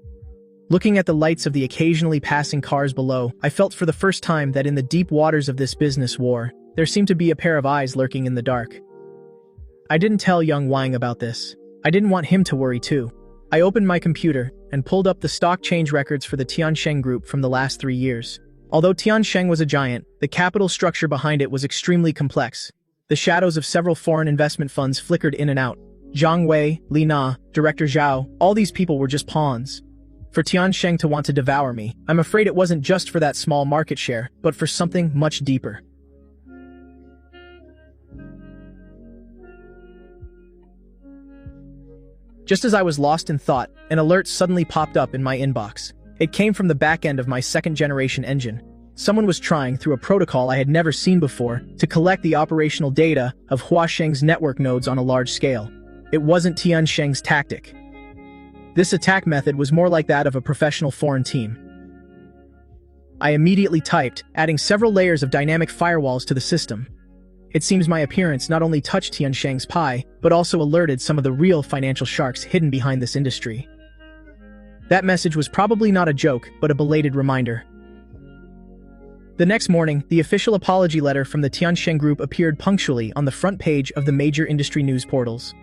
Looking at the lights of the occasionally passing cars below, I felt for the first time that in the deep waters of this business war, there seemed to be a pair of eyes lurking in the dark. I didn't tell young Wang about this. I didn't want him to worry too. I opened my computer and pulled up the stock change records for the Tiansheng group from the last 3 years. Although Tiansheng was a giant, the capital structure behind it was extremely complex. The shadows of several foreign investment funds flickered in and out. Zhang Wei, Li Na, Director Zhao, all these people were just pawns. For Tiansheng to want to devour me, I'm afraid it wasn't just for that small market share, but for something much deeper. Just as I was lost in thought, an alert suddenly popped up in my inbox. It came from the back end of my second-generation engine. Someone was trying, through a protocol I had never seen before, to collect the operational data of Huasheng's network nodes on a large scale. It wasn't Tiansheng's tactic. This attack method was more like that of a professional foreign team. I immediately typed, adding several layers of dynamic firewalls to the system. It seems my appearance not only touched Tiansheng's pie, but also alerted some of the real financial sharks hidden behind this industry. That message was probably not a joke, but a belated reminder. The next morning, the official apology letter from the Tiansheng group appeared punctually on the front page of the major industry news portals.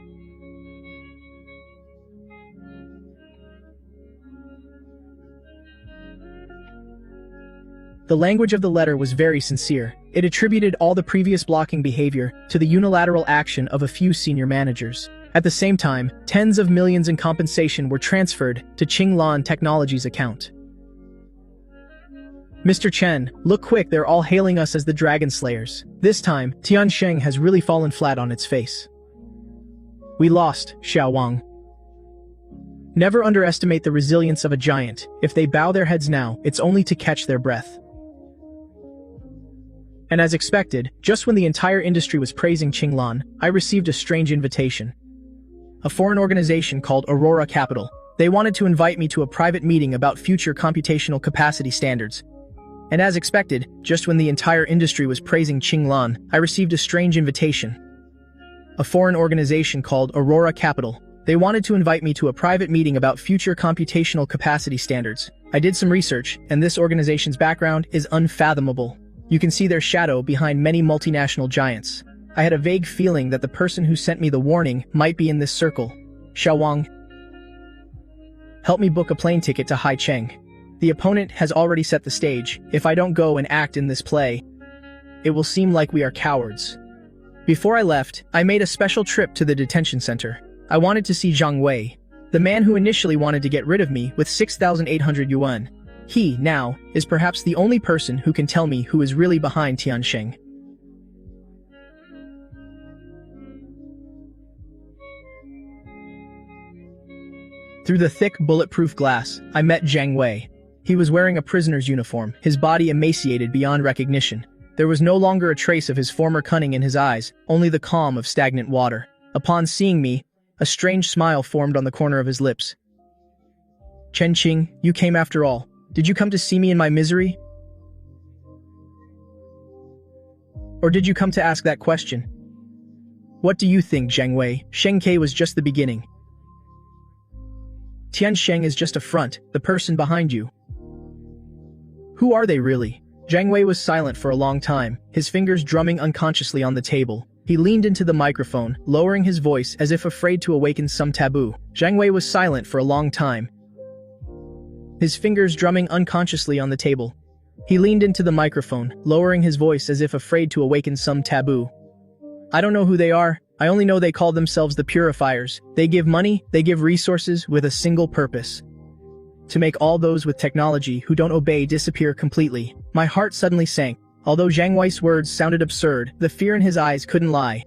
The language of the letter was very sincere. It attributed all the previous blocking behavior to the unilateral action of a few senior managers. At the same time, tens of millions in compensation were transferred to Qinglan Technologies' account. Mr. Chen, look quick, they're all hailing us as the Dragon Slayers. This time, Tiansheng has really fallen flat on its face. We lost, Xiao Wang. Never underestimate the resilience of a giant. If they bow their heads now, it's only to catch their breath. And as expected, just when the entire industry was praising Qinglan, I received a strange invitation. A foreign organization called Aurora Capital. They wanted to invite me to a private meeting about future computational capacity standards. And as expected, just when the entire industry was praising Qinglan, I received a strange invitation. A foreign organization called Aurora Capital. They wanted to invite me to a private meeting about future computational capacity standards. I did some research, and this organization's background is unfathomable. You can see their shadow behind many multinational giants. I had a vague feeling that the person who sent me the warning might be in this circle. Xiao Wang, help me book a plane ticket to Haicheng. The opponent has already set the stage. If I don't go and act in this play, it will seem like we are cowards. Before I left, I made a special trip to the detention center. I wanted to see Zhang Wei, the man who initially wanted to get rid of me with 6,800 yuan. He, now, is perhaps the only person who can tell me who is really behind Tiansheng. Through the thick, bulletproof glass, I met Zhang Wei. He was wearing a prisoner's uniform, his body emaciated beyond recognition. There was no longer a trace of his former cunning in his eyes, only the calm of stagnant water. Upon seeing me, a strange smile formed on the corner of his lips. Chen Qing, you came after all. Did you come to see me in my misery? Or did you come to ask that question? What do you think, Zhang Wei? Shengke was just the beginning. Tiansheng is just a front, the person behind you. Who are they really? Zhang Wei was silent for a long time, his fingers drumming unconsciously on the table. He leaned into the microphone, lowering his voice as if afraid to awaken some taboo. Zhang Wei was silent for a long time, his fingers drumming unconsciously on the table. He leaned into the microphone, lowering his voice as if afraid to awaken some taboo. I don't know who they are. I only know they call themselves the Purifiers. They give money, they give resources with a single purpose. To make all those with technology who don't obey disappear completely. My heart suddenly sank. Although Zhang Wei's words sounded absurd, the fear in his eyes couldn't lie.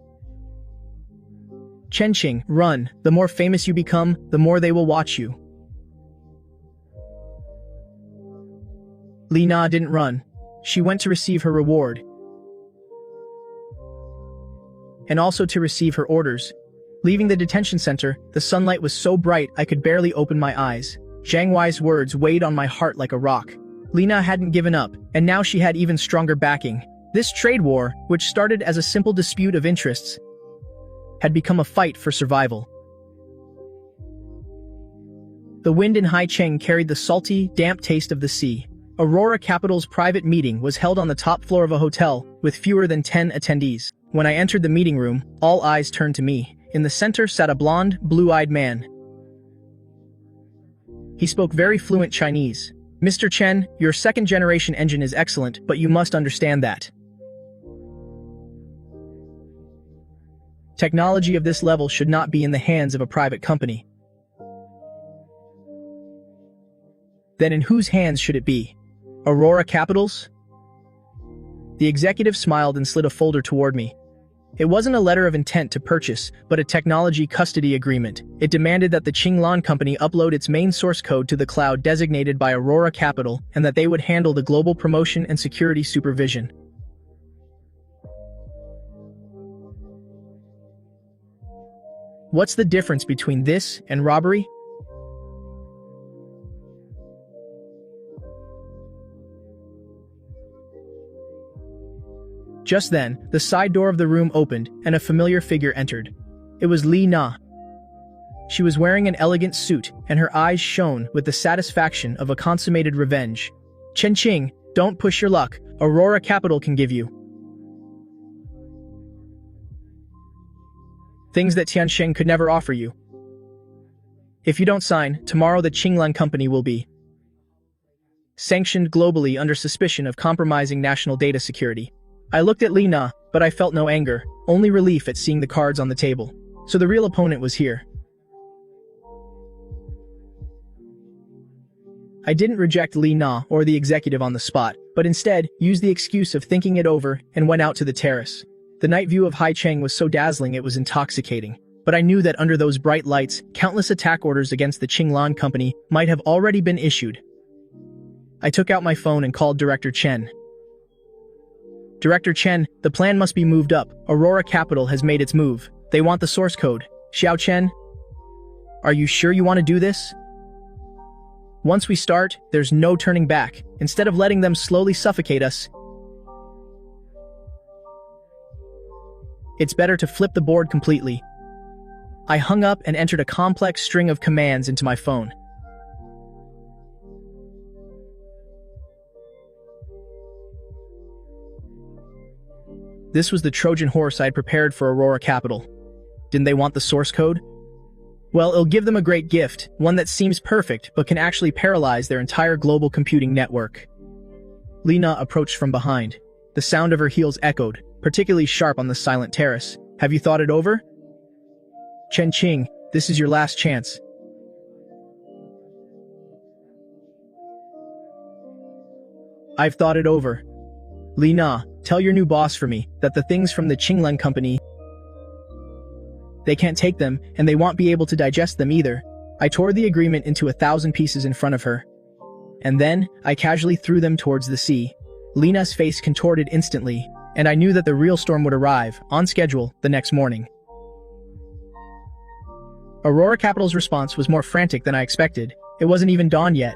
Chen Qing, run. The more famous you become, the more they will watch you. Li Na didn't run. She went to receive her reward, and also to receive her orders. Leaving the detention center, the sunlight was so bright I could barely open my eyes. Zhang Wei's words weighed on my heart like a rock. Lina hadn't given up, and now she had even stronger backing. This trade war, which started as a simple dispute of interests, had become a fight for survival. The wind in Haicheng carried the salty, damp taste of the sea. Aurora Capital's private meeting was held on the top floor of a hotel, with fewer than 10 attendees. When I entered the meeting room, all eyes turned to me. In the center sat a blonde, blue-eyed man. He spoke very fluent Chinese. "Mr. Chen, your second-generation engine is excellent, but you must understand that technology of this level should not be in the hands of a private company." Then in whose hands should it be? Aurora Capital's? The executive smiled and slid a folder toward me. It wasn't a letter of intent to purchase, but a technology custody agreement. It demanded that the Qinglan company upload its main source code to the cloud designated by Aurora Capital, and that they would handle the global promotion and security supervision. What's the difference between this and robbery? Just then, the side door of the room opened, and a familiar figure entered. It was Li Na. She was wearing an elegant suit, and her eyes shone with the satisfaction of a consummated revenge. "Chen Qing, don't push your luck. Aurora Capital can give you things that Tiansheng could never offer you. If you don't sign, tomorrow the Qinglan company will be sanctioned globally under suspicion of compromising national data security." I looked at Li Na, but I felt no anger, only relief at seeing the cards on the table. So the real opponent was here. I didn't reject Li Na or the executive on the spot, but instead used the excuse of thinking it over and went out to the terrace. The night view of Haicheng was so dazzling it was intoxicating, but I knew that under those bright lights, countless attack orders against the Qinglan company might have already been issued. I took out my phone and called Director Chen. "Director Chen, the plan must be moved up. Aurora Capital has made its move. They want the source code. Xiao Chen, are you sure you want to do this? Once we start, there's no turning back. Instead of letting them slowly suffocate us, it's better to flip the board completely." I hung up and entered a complex string of commands into my phone. This was the Trojan horse I'd prepared for Aurora Capital. Didn't they want the source code? Well, it'll give them a great gift, one that seems perfect but can actually paralyze their entire global computing network. Lina approached from behind. The sound of her heels echoed, particularly sharp on the silent terrace. "Have you thought it over? Chen Qing, this is your last chance." "I've thought it over. Li Na, tell your new boss for me that the things from the Qinglan company, they can't take them, and they won't be able to digest them either." I tore the agreement into 1,000 pieces in front of her. And then, I casually threw them towards the sea. Lina's face contorted instantly, and I knew that the real storm would arrive, on schedule, the next morning. Aurora Capital's response was more frantic than I expected. It wasn't even dawn yet,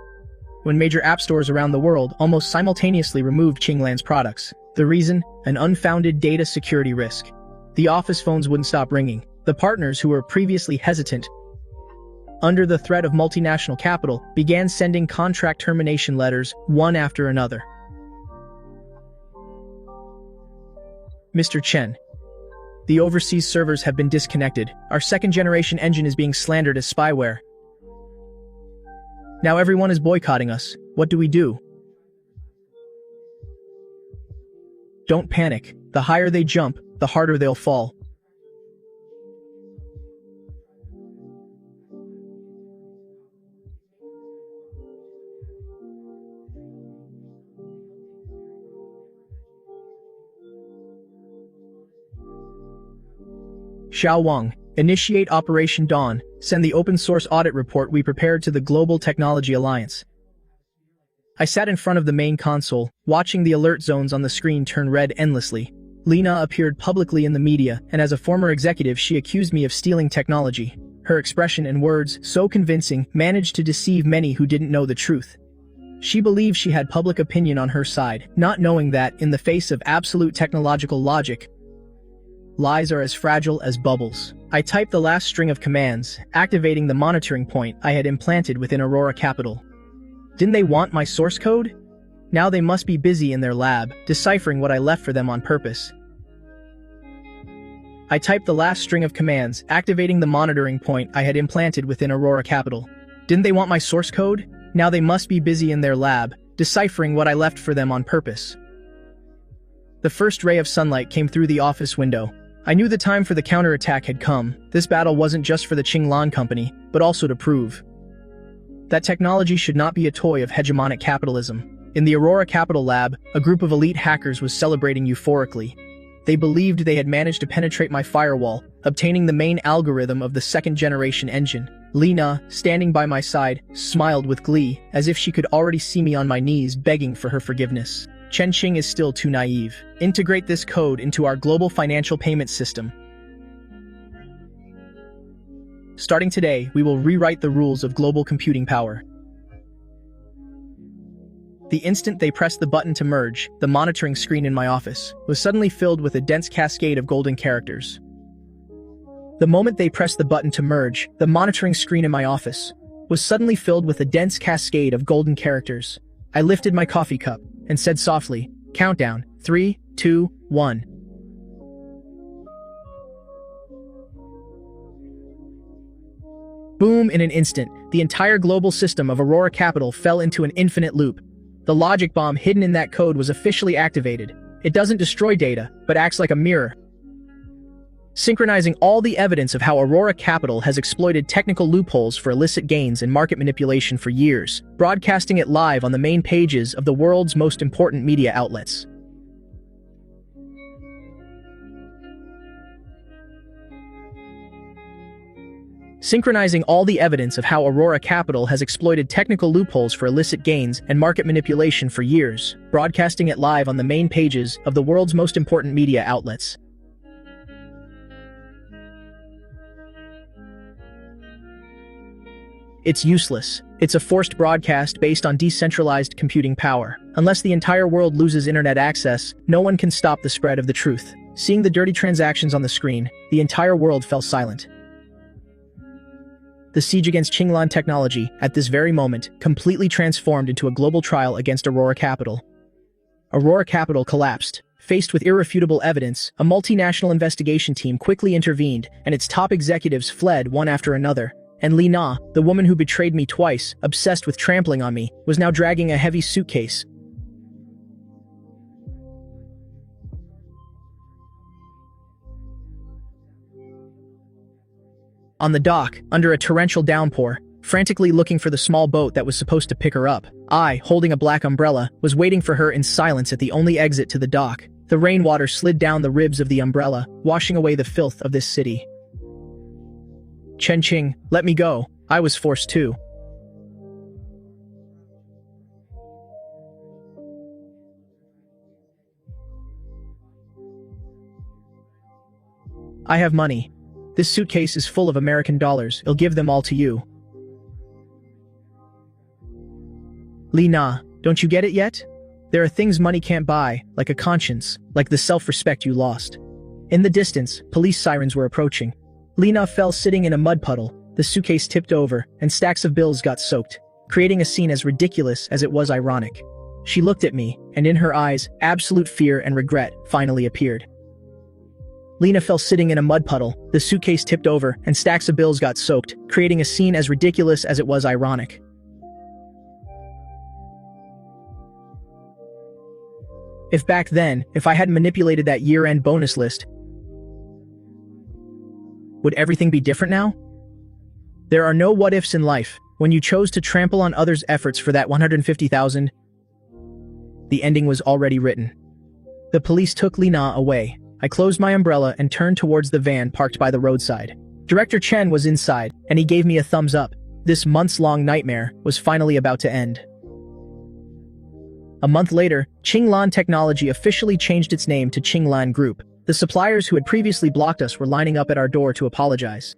when major app stores around the world almost simultaneously removed Qinglan's products. The reason? An unfounded data security risk. The office phones wouldn't stop ringing. The partners who were previously hesitant, under the threat of multinational capital, began sending contract termination letters, one after another. "Mr. Chen, the overseas servers have been disconnected. Our second-generation engine is being slandered as spyware. Now everyone is boycotting us. What do we do?" "Don't panic. The higher they jump, the harder they'll fall." Xiao Wang, initiate Operation Dawn. Send the open-source audit report we prepared to the Global Technology Alliance. I sat in front of the main console, watching the alert zones on the screen turn red endlessly. Lena appeared publicly in the media, and as a former executive, she accused me of stealing technology. Her expression and words, so convincing, managed to deceive many who didn't know the truth. She believed she had public opinion on her side, not knowing that, in the face of absolute technological logic, lies are as fragile as bubbles. I typed the last string of commands, activating the monitoring point I had implanted within ActionToon. Didn't they want my source code? Now they must be busy in their lab, deciphering what I left for them on purpose. I typed the last string of commands, activating the monitoring point I had implanted within ActionToon. Didn't they want my source code? Now they must be busy in their lab, deciphering what I left for them on purpose. The first ray of sunlight came through the office window. I knew the time for the counterattack had come. This battle wasn't just for the Qinglan Company, but also to prove that technology should not be a toy of hegemonic capitalism. In the Aurora Capital Lab, a group of elite hackers was celebrating euphorically. They believed they had managed to penetrate my firewall, obtaining the main algorithm of the second-generation engine. Lena, standing by my side, smiled with glee, as if she could already see me on my knees begging for her forgiveness. Chen Qing is still too naive. Integrate this code into our global financial payment system. Starting today, we will rewrite the rules of global computing power. The instant they pressed the button to merge, the monitoring screen in my office was suddenly filled with a dense cascade of golden characters. The moment they pressed the button to merge, the monitoring screen in my office was suddenly filled with a dense cascade of golden characters. I lifted my coffee cup and said softly, "Countdown, 3, 2, 1. Boom! In an instant, the entire global system of Aurora Capital fell into an infinite loop. The logic bomb hidden in that code was officially activated. It doesn't destroy data, but acts like a mirror, synchronizing all the evidence of how Aurora Capital has exploited technical loopholes for illicit gains and market manipulation for years, broadcasting it live on the main pages of the world's most important media outlets. Synchronizing all the evidence of how Aurora Capital has exploited technical loopholes for illicit gains and market manipulation for years, broadcasting it live on the main pages of the world's most important media outlets. It's useless. It's a forced broadcast based on decentralized computing power. Unless the entire world loses internet access, no one can stop the spread of the truth. Seeing the dirty transactions on the screen, the entire world fell silent. The siege against Qinglan technology, at this very moment, completely transformed into a global trial against Aurora Capital. Aurora Capital collapsed. Faced with irrefutable evidence, a multinational investigation team quickly intervened, and its top executives fled one after another. And Li Na, the woman who betrayed me twice, obsessed with trampling on me, was now dragging a heavy suitcase. On the dock, under a torrential downpour, frantically looking for the small boat that was supposed to pick her up, I, holding a black umbrella, was waiting for her in silence at the only exit to the dock. The rainwater slid down the ribs of the umbrella, washing away the filth of this city. Chen Qing, let me go. I was forced to. I have money. This suitcase is full of American dollars. I'll give them all to you. Li Na, don't you get it yet? There are things money can't buy, like a conscience, like the self-respect you lost. In the distance, police sirens were approaching. Li Na fell sitting in a mud puddle, the suitcase tipped over, and stacks of bills got soaked, creating a scene as ridiculous as it was ironic. She looked at me, and in her eyes, absolute fear and regret finally appeared. Lena fell sitting in a mud puddle, the suitcase tipped over, and stacks of bills got soaked, creating a scene as ridiculous as it was ironic. If back then, if I hadn't manipulated that year-end bonus list, would everything be different now? There are no what-ifs in life. When you chose to trample on others' efforts for that 150,000, the ending was already written. The police took Lina away. I closed my umbrella and turned towards the van parked by the roadside. Director Chen was inside, and he gave me a thumbs up. This months-long nightmare was finally about to end. A month later, Qinglan Technology officially changed its name to Qinglan Group. The suppliers who had previously blocked us were lining up at our door to apologize.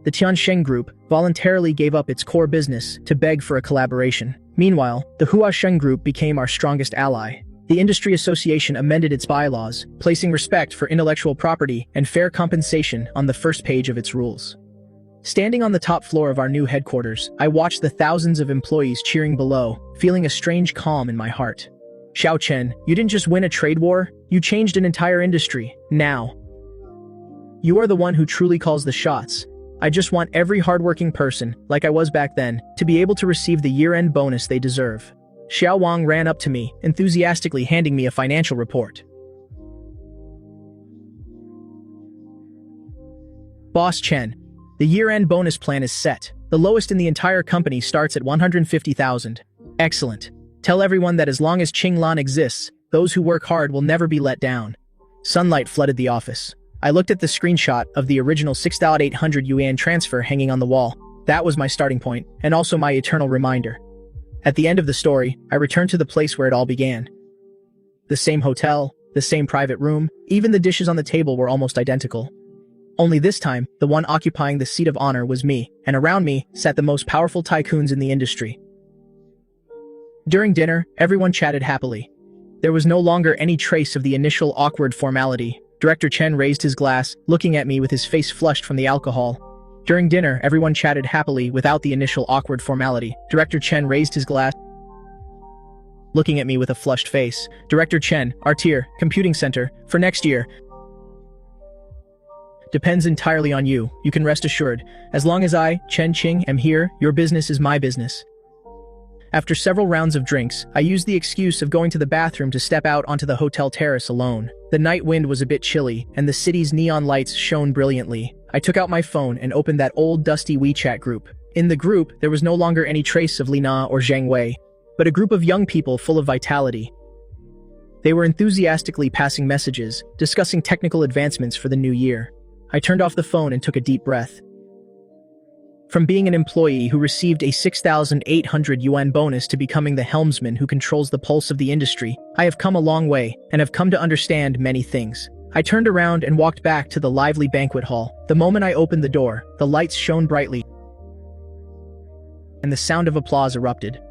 The Tiansheng Group voluntarily gave up its core business to beg for a collaboration. Meanwhile, the Huasheng Group became our strongest ally. The industry association amended its bylaws, placing respect for intellectual property and fair compensation on the first page of its rules. Standing on the top floor of our new headquarters, I watched the thousands of employees cheering below, feeling a strange calm in my heart. Xiao Chen, you didn't just win a trade war, you changed an entire industry. Now, you are the one who truly calls the shots. I just want every hardworking person, like I was back then, to be able to receive the year-end bonus they deserve. Xiao Wang ran up to me, enthusiastically handing me a financial report. Boss Chen, the year-end bonus plan is set. The lowest in the entire company starts at 150,000. Excellent. Tell everyone that as long as Qinglan exists, those who work hard will never be let down. Sunlight flooded the office. I looked at the screenshot of the original 6,800 yuan transfer hanging on the wall. That was my starting point, and also my eternal reminder. At the end of the story, I returned to the place where it all began. The same hotel, the same private room, even the dishes on the table were almost identical. Only this time, the one occupying the seat of honor was me, and around me sat the most powerful tycoons in the industry. During dinner, everyone chatted happily. There was no longer any trace of the initial awkward formality. Director Chen raised his glass, looking at me with his face flushed from the alcohol. During dinner, everyone chatted happily without the initial awkward formality. Director Chen raised his glass, looking at me with a flushed face. Director Chen, our tier, computing center, for next year, depends entirely on you. You can rest assured. As long as I, Chen Qing, am here, your business is my business. After several rounds of drinks, I used the excuse of going to the bathroom to step out onto the hotel terrace alone. The night wind was a bit chilly, and the city's neon lights shone brilliantly. I took out my phone and opened that old dusty WeChat group. In the group, there was no longer any trace of Lina or Zhang Wei, but a group of young people full of vitality. They were enthusiastically passing messages, discussing technical advancements for the new year. I turned off the phone and took a deep breath. From being an employee who received a 6,800 yuan bonus to becoming the helmsman who controls the pulse of the industry, I have come a long way and have come to understand many things. I turned around and walked back to the lively banquet hall. The moment I opened the door, the lights shone brightly, and the sound of applause erupted.